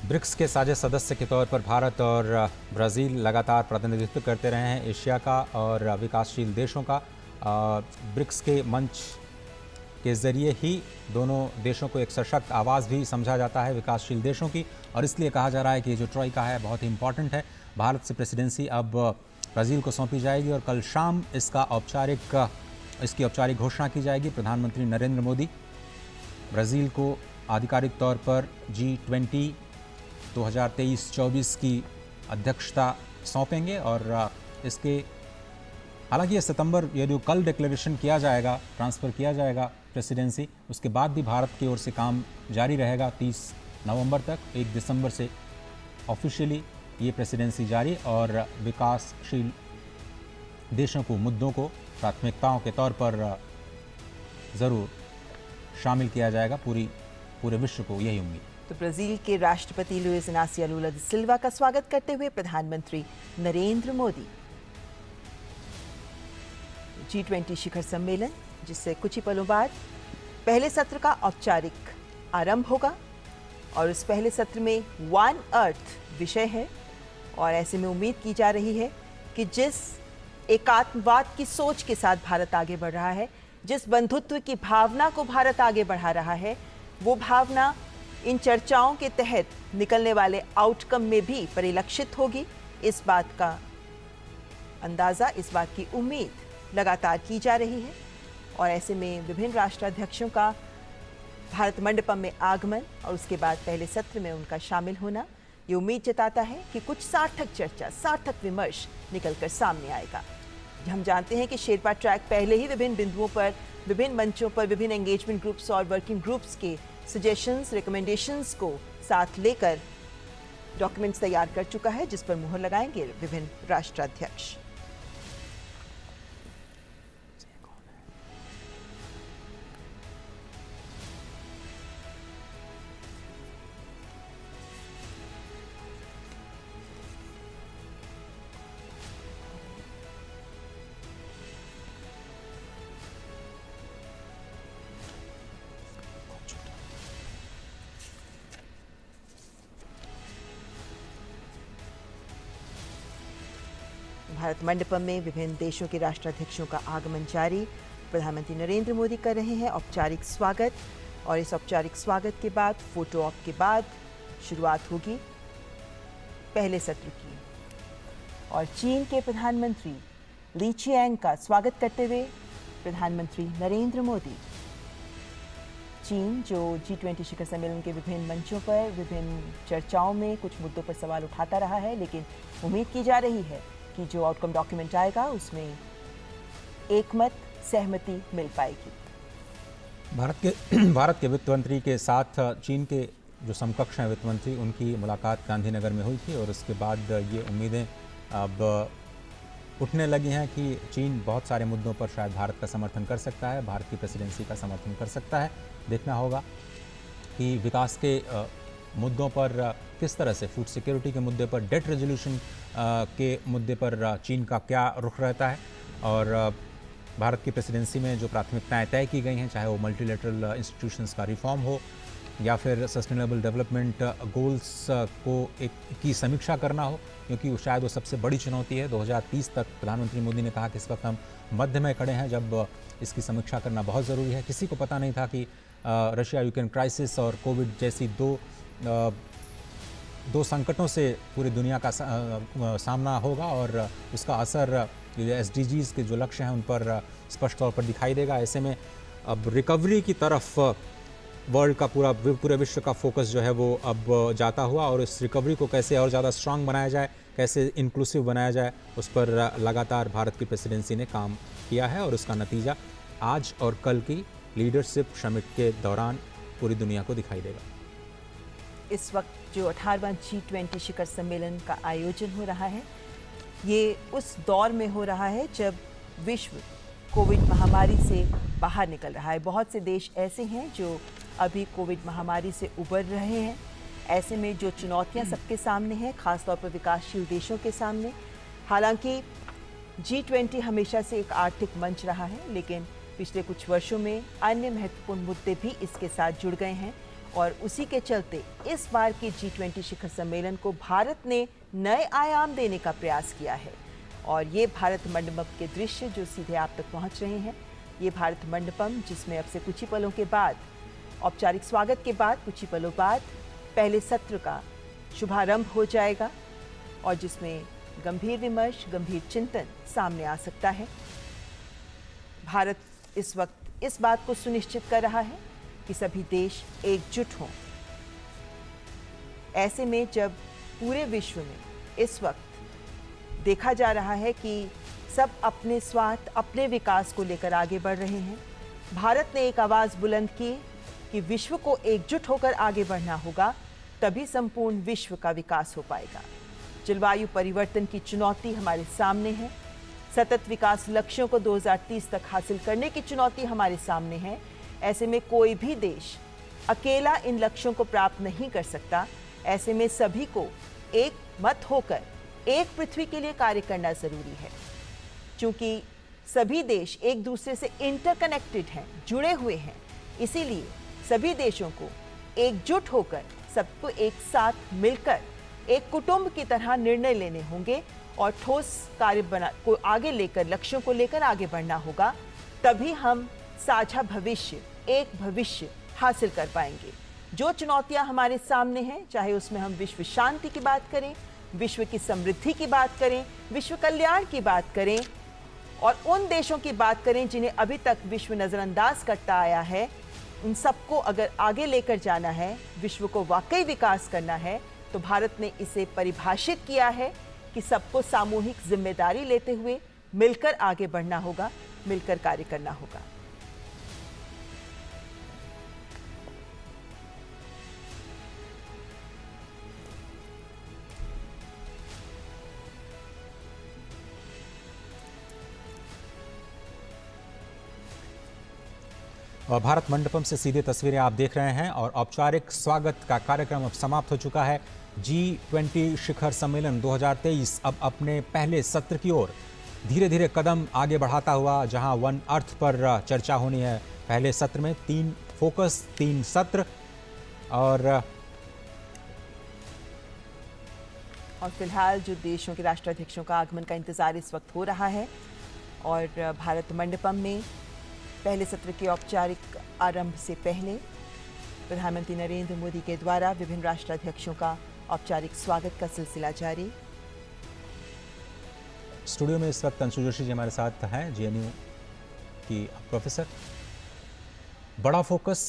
ब्रिक्स के साझे सदस्य के तौर पर भारत और ब्राज़ील लगातार प्रतिनिधित्व करते रहे हैं एशिया का और विकासशील देशों का। ब्रिक्स के मंच के जरिए ही दोनों देशों को एक सशक्त आवाज़ भी समझा जाता है विकासशील देशों की, और इसलिए कहा जा रहा है कि ये जो ट्रॉइका है बहुत ही इंपॉर्टेंट है। भारत से प्रेसिडेंसी अब ब्राज़ील को सौंपी जाएगी और कल शाम इसकी औपचारिक घोषणा की जाएगी। प्रधानमंत्री नरेंद्र मोदी ब्राज़ील को आधिकारिक तौर पर G20 2023-24 की अध्यक्षता सौंपेंगे और इसके हालांकि ये सितंबर ये जो कल डिक्लेरेशन किया जाएगा, ट्रांसफ़र किया जाएगा प्रेसिडेंसी, उसके बाद भी भारत की ओर से काम जारी रहेगा 30 नवंबर तक। 1 दिसंबर से ऑफिशियली ये प्रेसिडेंसी जारी और विकासशील देशों को मुद्दों को प्राथमिकताओं के तौर पर ज़रूर शामिल किया जाएगा। पूरे विश्व को यही उम्मीद। तो ब्राजील के राष्ट्रपति लुइस इनासियो लुला दा सिल्वा का स्वागत करते हुए प्रधानमंत्री नरेंद्र मोदी। G20 शिखर सम्मेलन जिससे कुछ ही पलों बाद पहले सत्र का औपचारिक आरंभ होगा और उस पहले सत्र में वन अर्थ विषय है और ऐसे में उम्मीद की जा रही है कि जिस एकात्मवाद की सोच के साथ भारत आगे बढ़ रहा है, जिस बंधुत्व की भावना को भारत आगे बढ़ा रहा है, वो भावना इन चर्चाओं के तहत निकलने वाले आउटकम में भी परिलक्षित होगी। इस बात का अंदाज़ा, इस बात की उम्मीद लगातार की जा रही है और ऐसे में विभिन्न राष्ट्राध्यक्षों का भारत मंडपम में आगमन और उसके बाद पहले सत्र में उनका शामिल होना ये उम्मीद जताता है कि कुछ सार्थक चर्चा, सार्थक विमर्श निकलकर सामने आएगा। हम जानते हैं कि शेरपा ट्रैक पहले ही विभिन्न बिंदुओं पर, विभिन्न मंचों पर, विभिन्न एंगेजमेंट ग्रुप्स और वर्किंग ग्रुप्स के सजेशंस, रिकमेंडेशंस को साथ लेकर डॉक्यूमेंट्स तैयार कर चुका है जिस पर मुहर लगाएंगे विभिन्न राष्ट्राध्यक्ष। भारत मंडपम में विभिन्न देशों के राष्ट्राध्यक्षों का आगमन जारी। प्रधानमंत्री नरेंद्र मोदी कर रहे हैं औपचारिक स्वागत और इस औपचारिक स्वागत के बाद फोटो ऑप के बाद शुरुआत होगी पहले सत्र की। और चीन के प्रधानमंत्री ली चियांग का स्वागत करते हुए प्रधानमंत्री नरेंद्र मोदी। चीन जो G20 शिखर सम्मेलन के विभिन्न मंचों पर विभिन्न चर्चाओं में कुछ मुद्दों पर सवाल उठाता रहा है, लेकिन उम्मीद की जा रही है कि जो आउटकम डॉक्यूमेंट आएगा उसमें एकमत सहमति मिल पाएगी। भारत के वित्त मंत्री के साथ चीन के जो समकक्ष हैं वित्त मंत्री, उनकी मुलाकात गांधीनगर में हुई थी और उसके बाद ये उम्मीदें अब उठने लगी हैं कि चीन बहुत सारे मुद्दों पर शायद भारत का समर्थन कर सकता है, भारत की प्रेसिडेंसी का समर्थन कर सकता है। देखना होगा कि विकास के मुद्दों पर किस तरह से, फूड सिक्योरिटी के मुद्दे पर, डेट रेजोल्यूशन के मुद्दे पर चीन का क्या रुख रहता है और भारत की प्रेसिडेंसी में जो प्राथमिकताएं तय की गई हैं, चाहे वो मल्टीलेटरल इंस्टीट्यूशंस का रिफॉर्म हो या फिर सस्टेनेबल डेवलपमेंट गोल्स की समीक्षा करना हो, क्योंकि शायद वो सबसे बड़ी चुनौती है। 2030 तक प्रधानमंत्री मोदी ने कहा कि इस वक्त हम मध्य में खड़े हैं जब इसकी समीक्षा करना बहुत ज़रूरी है। किसी को पता नहीं था कि रशिया यूक्रेन क्राइसिस और कोविड जैसी दो संकटों से पूरी दुनिया का सामना होगा और उसका असर SDGs के जो लक्ष्य हैं उन पर स्पष्ट तौर पर दिखाई देगा। ऐसे में अब रिकवरी की तरफ वर्ल्ड का पूरे विश्व का फोकस जो है वो अब जाता हुआ और इस रिकवरी को कैसे और ज़्यादा स्ट्रांग बनाया जाए, कैसे इंक्लूसिव बनाया जाए, उस पर लगातार भारत की प्रेसिडेंसी ने काम किया है और उसका नतीजा आज और कल की लीडरशिप समिट के दौरान पूरी दुनिया को दिखाई देगा। इस वक्त जो 18वां G20 शिखर सम्मेलन का आयोजन हो रहा है, ये उस दौर में हो रहा है जब विश्व कोविड महामारी से बाहर निकल रहा है। बहुत से देश ऐसे हैं जो अभी कोविड महामारी से उबर रहे हैं। ऐसे में जो चुनौतियां सबके सामने हैं, खासतौर पर विकासशील देशों के सामने, हालांकि G20 हमेशा से एक आर्थिक मंच रहा है, लेकिन पिछले कुछ वर्षों में अन्य महत्वपूर्ण मुद्दे भी इसके साथ जुड़ गए हैं और उसी के चलते इस बार के G20 शिखर सम्मेलन को भारत ने नए आयाम देने का प्रयास किया है। और ये भारत मंडपम के दृश्य जो सीधे आप तक पहुंच रहे हैं, ये भारत मंडपम, जिसमें अब से कुछ ही पलों के बाद, औपचारिक स्वागत के बाद कुछ ही पलों बाद पहले सत्र का शुभारंभ हो जाएगा और जिसमें गंभीर विमर्श, गंभीर चिंतन सामने आ सकता है। भारत इस वक्त इस बात को सुनिश्चित कर रहा है कि सभी देश एकजुट हों। ऐसे में जब पूरे विश्व में इस वक्त देखा जा रहा है कि सब अपने स्वार्थ, अपने विकास को लेकर आगे बढ़ रहे हैं, भारत ने एक आवाज बुलंद की कि विश्व को एकजुट होकर आगे बढ़ना होगा, तभी संपूर्ण विश्व का विकास हो पाएगा। जलवायु परिवर्तन की चुनौती हमारे सामने है, सतत विकास लक्ष्यों को 2030 तक हासिल करने की चुनौती हमारे सामने है। ऐसे में कोई भी देश अकेला इन लक्ष्यों को प्राप्त नहीं कर सकता। ऐसे में सभी को एक मत होकर एक पृथ्वी के लिए कार्य करना जरूरी है। क्योंकि सभी देश एक दूसरे से इंटरकनेक्टेड हैं, जुड़े हुए हैं, इसीलिए सभी देशों को एकजुट होकर, सबको एक साथ मिलकर एक कुटुंब की तरह निर्णय लेने होंगे और ठोस कार्य को आगे लेकर, लक्ष्यों को लेकर आगे बढ़ना होगा। तभी हम साझा भविष्य, एक भविष्य हासिल कर पाएंगे। जो चुनौतियां हमारे सामने हैं, चाहे उसमें हम विश्व शांति की बात करें, विश्व की समृद्धि की बात करें, विश्व कल्याण की बात करें और उन देशों की बात करें जिन्हें अभी तक विश्व नजरअंदाज करता आया है, उन सबको अगर आगे लेकर जाना है, विश्व को वाकई विकास करना है, तो भारत ने इसे परिभाषित किया है कि सबको सामूहिक जिम्मेदारी लेते हुए मिलकर आगे बढ़ना होगा, मिलकर कार्य करना होगा। और भारत मंडपम से सीधे तस्वीरें आप देख रहे हैं और औपचारिक स्वागत का कार्यक्रम अब समाप्त हो चुका है। G20 शिखर सम्मेलन 2023 अब अपने पहले सत्र की ओर धीरे धीरे कदम आगे बढ़ाता हुआ, जहां वन अर्थ पर चर्चा होनी है। पहले सत्र में 3 फोकस, 3 सत्र और फिलहाल जो देशों के राष्ट्राध्यक्षों का आगमन का इंतजार इस वक्त हो रहा है और भारत मंडपम में पहले सत्र के औपचारिक आरंभ से पहले प्रधानमंत्री नरेंद्र मोदी के द्वारा विभिन्न राष्ट्राध्यक्षों का औपचारिक स्वागत का सिलसिला जारी। स्टूडियो में इस वक्त अंशु जोशी जी हमारे साथ हैं, जेएनयू की प्रोफेसर। बड़ा फोकस,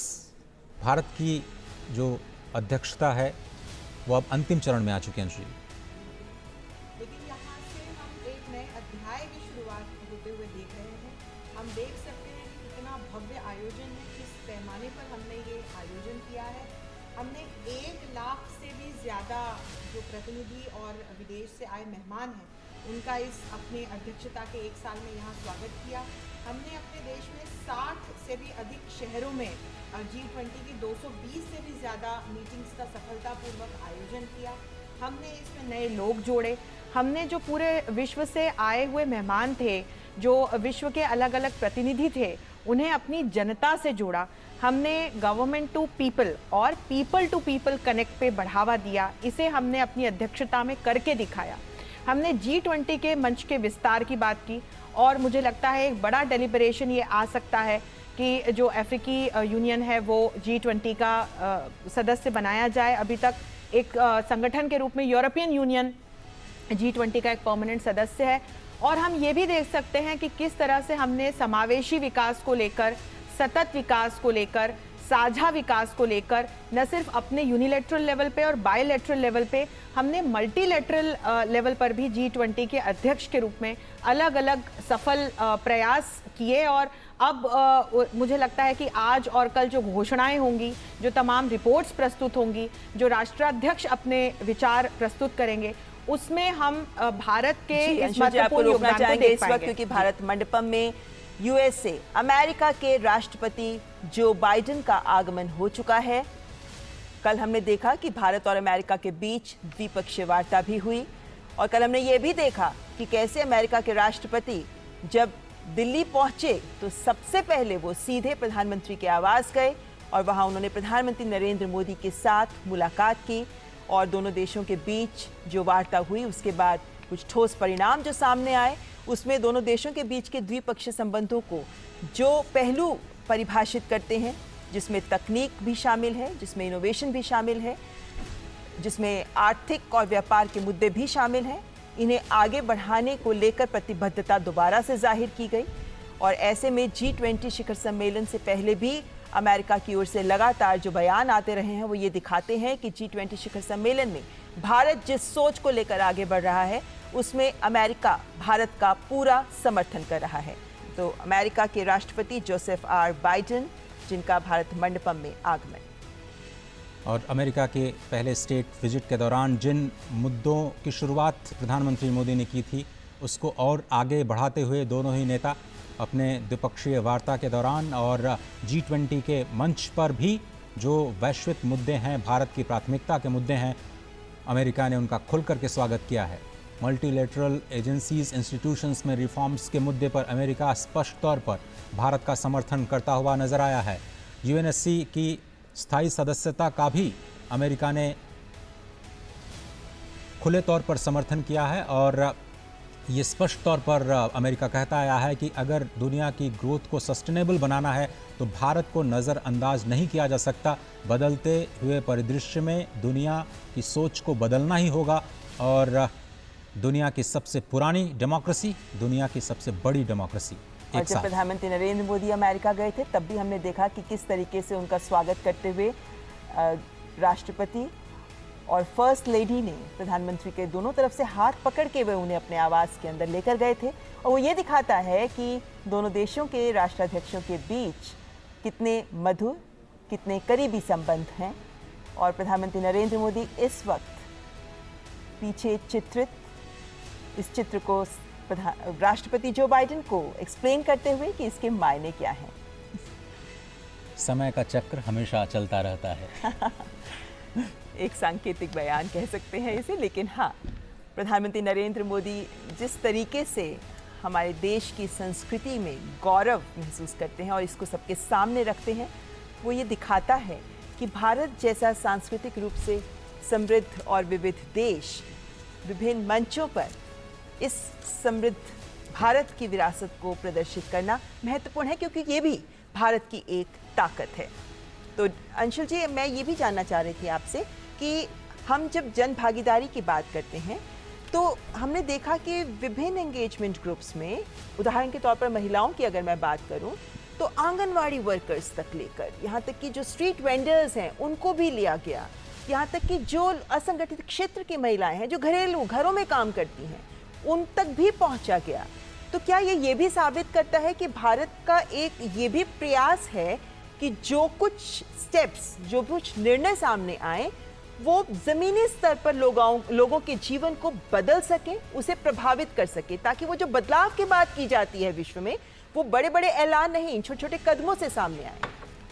भारत की जो अध्यक्षता है वो अब अंतिम चरण में आ चुकी है अंशु जी। लेकिन यहाँ से हम एक नए अध्याय की शुरुआत होते हुए देख रहे हैं। हम देख सकते हैं कि कितना भव्य आयोजन है, किस पैमाने पर हमने ये आयोजन किया है। हमने 1 लाख से भी ज़्यादा जो प्रतिनिधि और विदेश से आए मेहमान हैं, उनका इस अपने अध्यक्षता के 1 साल में यहाँ स्वागत किया। हमने अपने देश में 60 से भी अधिक शहरों में G20 की 220 से भी ज़्यादा मीटिंग्स का सफलतापूर्वक आयोजन किया। हमने इसमें नए लोग जोड़े। हमने जो पूरे विश्व से आए हुए मेहमान थे, जो विश्व के अलग अलग प्रतिनिधि थे, उन्हें अपनी जनता से जोड़ा। हमने गवर्नमेंट टू पीपल और पीपल टू पीपल कनेक्ट पे बढ़ावा दिया। इसे हमने अपनी अध्यक्षता में करके दिखाया। हमने G20 के मंच के विस्तार की बात की और मुझे लगता है एक बड़ा डेलिब्रेशन ये आ सकता है कि जो अफ्रीकी यूनियन है वो G20 का सदस्य बनाया जाए। अभी तक एक संगठन के रूप में यूरोपियन यूनियन G20 का एक परमानेंट सदस्य है। और हम ये भी देख सकते हैं कि किस तरह से हमने समावेशी विकास को लेकर, सतत विकास को लेकर, साझा विकास को लेकर न सिर्फ अपने यूनिलैटरल लेवल पे और बायलैटरल लेवल पे, हमने मल्टीलैटरल लेवल पर भी G20 के अध्यक्ष के रूप में अलग अलग सफल प्रयास किए। और अब मुझे लगता है कि आज और कल जो घोषणाएं होंगी, जो तमाम रिपोर्ट्स प्रस्तुत होंगी, जो राष्ट्राध्यक्ष अपने विचार प्रस्तुत करेंगे, उसमें हम भारत के इस महत्वपूर्ण योगदान को देख पाएंगे। क्योंकि भारत मंडपम में यूएसए, अमेरिका के राष्ट्रपति जो बाइडेन का आगमन हो चुका है। कल हमने देखा कि भारत और अमेरिका के बीच द्विपक्षीय वार्ता भी हुई और कल हमने ये भी देखा कि कैसे अमेरिका के राष्ट्रपति जब दिल्ली पहुंचे तो सबसे पहले वो सीधे प्रधानमंत्री के आवास गए और वहां उन्होंने प्रधानमंत्री नरेंद्र मोदी के साथ मुलाकात की और दोनों देशों के बीच जो वार्ता हुई उसके बाद कुछ ठोस परिणाम जो सामने आए उसमें दोनों देशों के बीच के द्विपक्षीय संबंधों को जो पहलू परिभाषित करते हैं, जिसमें तकनीक भी शामिल है, जिसमें इनोवेशन भी शामिल है, जिसमें आर्थिक और व्यापार के मुद्दे भी शामिल हैं, इन्हें आगे बढ़ाने को लेकर प्रतिबद्धता दोबारा से जाहिर की गई। और ऐसे में G20 शिखर सम्मेलन से पहले भी अमेरिका की ओर से लगातार जो बयान आते रहे हैं वो ये दिखाते हैं कि G20 शिखर सम्मेलन में भारत जिस सोच को लेकर आगे बढ़ रहा है उसमें अमेरिका भारत का पूरा समर्थन कर रहा है। तो अमेरिका के राष्ट्रपति जोसेफ आर बाइडेन, जिनका भारत मंडपम में आगमन। और अमेरिका के पहले स्टेट विजिट के दौरान जिन मुद्दों की शुरुआत प्रधानमंत्री मोदी ने की थी उसको और आगे बढ़ाते हुए दोनों ही नेता अपने द्विपक्षीय वार्ता के दौरान और G20 के मंच पर भी जो वैश्विक मुद्दे हैं, भारत की प्राथमिकता के मुद्दे हैं, अमेरिका ने उनका खुल करके स्वागत किया है। मल्टीलेटरल एजेंसीज इंस्टीट्यूशंस में रिफॉर्म्स के मुद्दे पर अमेरिका स्पष्ट तौर पर भारत का समर्थन करता हुआ नजर आया है। UNSC की स्थायी सदस्यता का भी अमेरिका ने खुले तौर पर समर्थन किया है और ये स्पष्ट तौर पर अमेरिका कहता आया है कि अगर दुनिया की ग्रोथ को सस्टेनेबल बनाना है तो भारत को नज़रअंदाज नहीं किया जा सकता। बदलते हुए परिदृश्य में दुनिया की सोच को बदलना ही होगा और दुनिया की सबसे पुरानी डेमोक्रेसी, दुनिया की सबसे बड़ी डेमोक्रेसी और जब प्रधानमंत्री नरेंद्र मोदी अमेरिका गए थे तब भी हमने देखा कि किस तरीके से उनका स्वागत करते हुए राष्ट्रपति और फर्स्ट लेडी ने प्रधानमंत्री के दोनों तरफ से हाथ पकड़ के वे उन्हें अपने आवास के अंदर लेकर गए थे। और वो ये दिखाता है कि दोनों देशों के राष्ट्राध्यक्षों के बीच कितने मधुर, कितने करीबी संबंध हैं। और प्रधानमंत्री नरेंद्र मोदी इस वक्त पीछे चित्रित इस चित्र को राष्ट्रपति जो बाइडेन को एक्सप्लेन करते हुए कि इसके मायने क्या हैं। समय का चक्र हमेशा चलता रहता है। एक सांकेतिक बयान कह सकते हैं इसे, लेकिन हाँ, प्रधानमंत्री नरेंद्र मोदी जिस तरीके से हमारे देश की संस्कृति में गौरव महसूस करते हैं और इसको सबके सामने रखते हैं, वो ये दिखाता है कि भारत जैसा सांस्कृतिक रूप से समृद्ध और विविध देश विभिन्न मंचों पर इस समृद्ध भारत की विरासत को प्रदर्शित करना महत्वपूर्ण है, क्योंकि ये भी भारत की एक ताकत है। तो अंशुल जी, मैं ये भी जानना चाह रही थी आपसे कि हम जब जन भागीदारी की बात करते हैं तो हमने देखा कि विभिन्न एंगेजमेंट ग्रुप्स में, उदाहरण के तौर पर महिलाओं की अगर मैं बात करूं तो आंगनवाड़ी वर्कर्स तक लेकर यहाँ तक कि जो स्ट्रीट वेंडर्स हैं उनको भी लिया गया, यहाँ तक कि जो असंगठित क्षेत्र की महिलाएं हैं जो घरेलू घरों में काम करती हैं उन तक भी पहुंचा गया। तो क्या ये भी साबित करता है कि भारत का एक ये भी प्रयास है कि जो कुछ स्टेप्स, जो कुछ निर्णय सामने आए वो जमीनी स्तर पर लोगों के जीवन को बदल सके, उसे प्रभावित कर सके, ताकि वो जो बदलाव की बात की जाती है विश्व में वो बड़े बड़े ऐलान नहीं, छोटे छोटे कदमों से सामने आए।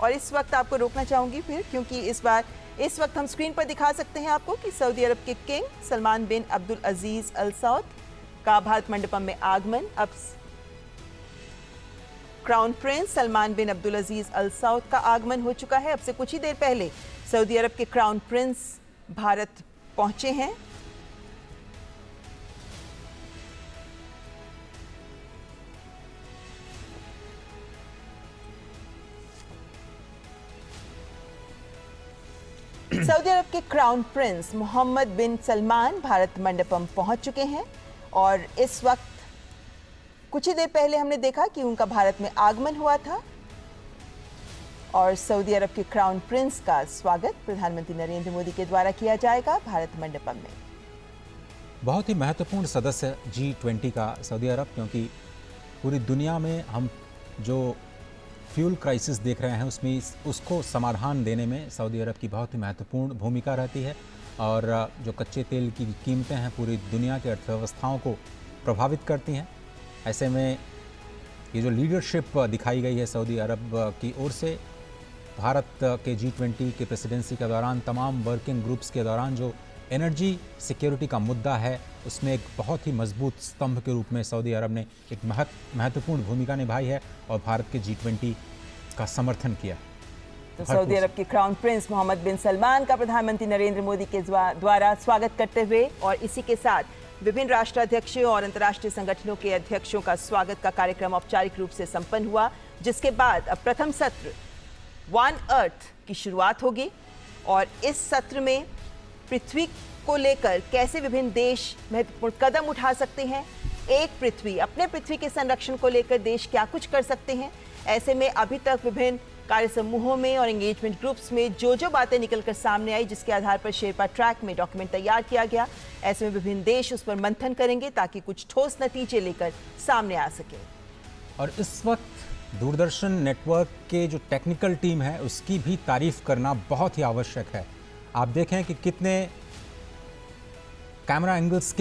और इस वक्त आपको रोकना चाहूंगी फिर, क्योंकि इस वक्त हम स्क्रीन पर दिखा सकते हैं आपको कि सऊदी अरब के किंग सलमान बिन अब्दुल अजीज अल सऊद का भारत मंडपम में आगमन। अब क्राउन प्रिंस सलमान बिन अब्दुल अजीज अल सऊद का आगमन हो चुका है। अब से कुछ ही देर पहले सऊदी अरब के क्राउन प्रिंस भारत पहुंचे हैं। सऊदी अरब के क्राउन प्रिंस मोहम्मद बिन सलमान भारत मंडपम पहुंच चुके हैं और इस वक्त कुछ ही देर पहले हमने देखा कि उनका भारत में आगमन हुआ था और सऊदी अरब के क्राउन प्रिंस का स्वागत प्रधानमंत्री नरेंद्र मोदी के द्वारा किया जाएगा भारत मंडपम में। बहुत ही महत्वपूर्ण सदस्य G20 का सऊदी अरब, क्योंकि पूरी दुनिया में हम जो फ्यूल क्राइसिस देख रहे हैं उसमें उसको समाधान देने में सऊदी अरब की बहुत ही महत्वपूर्ण भूमिका रहती है। और जो कच्चे तेल की कीमतें हैं पूरी दुनिया की अर्थव्यवस्थाओं को प्रभावित करती हैं। ऐसे में ये जो लीडरशिप दिखाई गई है सऊदी अरब की ओर से भारत के G20 के प्रेसिडेंसी के दौरान, तमाम वर्किंग ग्रुप्स के दौरान जो एनर्जी सिक्योरिटी का मुद्दा है उसमें एक बहुत ही मजबूत स्तंभ के रूप में सऊदी अरब ने एक महत्वपूर्ण भूमिका निभाई है और भारत के G20 का समर्थन किया। तो सऊदी अरब के क्राउन प्रिंस मोहम्मद बिन सलमान का प्रधानमंत्री नरेंद्र मोदी के द्वारा स्वागत करते हुए और इसी के साथ विभिन्न राष्ट्राध्यक्षों और अंतर्राष्ट्रीय संगठनों के अध्यक्षों का स्वागत का कार्यक्रम औपचारिक रूप से संपन्न हुआ, जिसके बाद अब प्रथम सत्र वन अर्थ की शुरुआत होगी। और इस सत्र में पृथ्वी को लेकर कैसे विभिन्न देश महत्वपूर्ण कदम उठा सकते हैं, एक पृथ्वी, अपने पृथ्वी के संरक्षण को लेकर देश क्या कुछ कर सकते हैं। ऐसे में अभी तक विभिन्न कार्य समूहों में और एंगेजमेंट ग्रुप्स में जो बातें निकलकर सामने आई, जिसके आधार पर शेरपा ट्रैक में डॉक्यूमेंट तैयार किया गया, ऐसे में विभिन्न देश उस पर मंथन करेंगे ताकि कुछ ठोस नतीजे लेकर सामने आ सके। और इस वक्त दूरदर्शन नेटवर्क के जो टेक्निकल टीम है उसकी भी तारीफ करना बहुत ही आवश्यक है। आप देखें कि कितने कैमरा एंगल्स के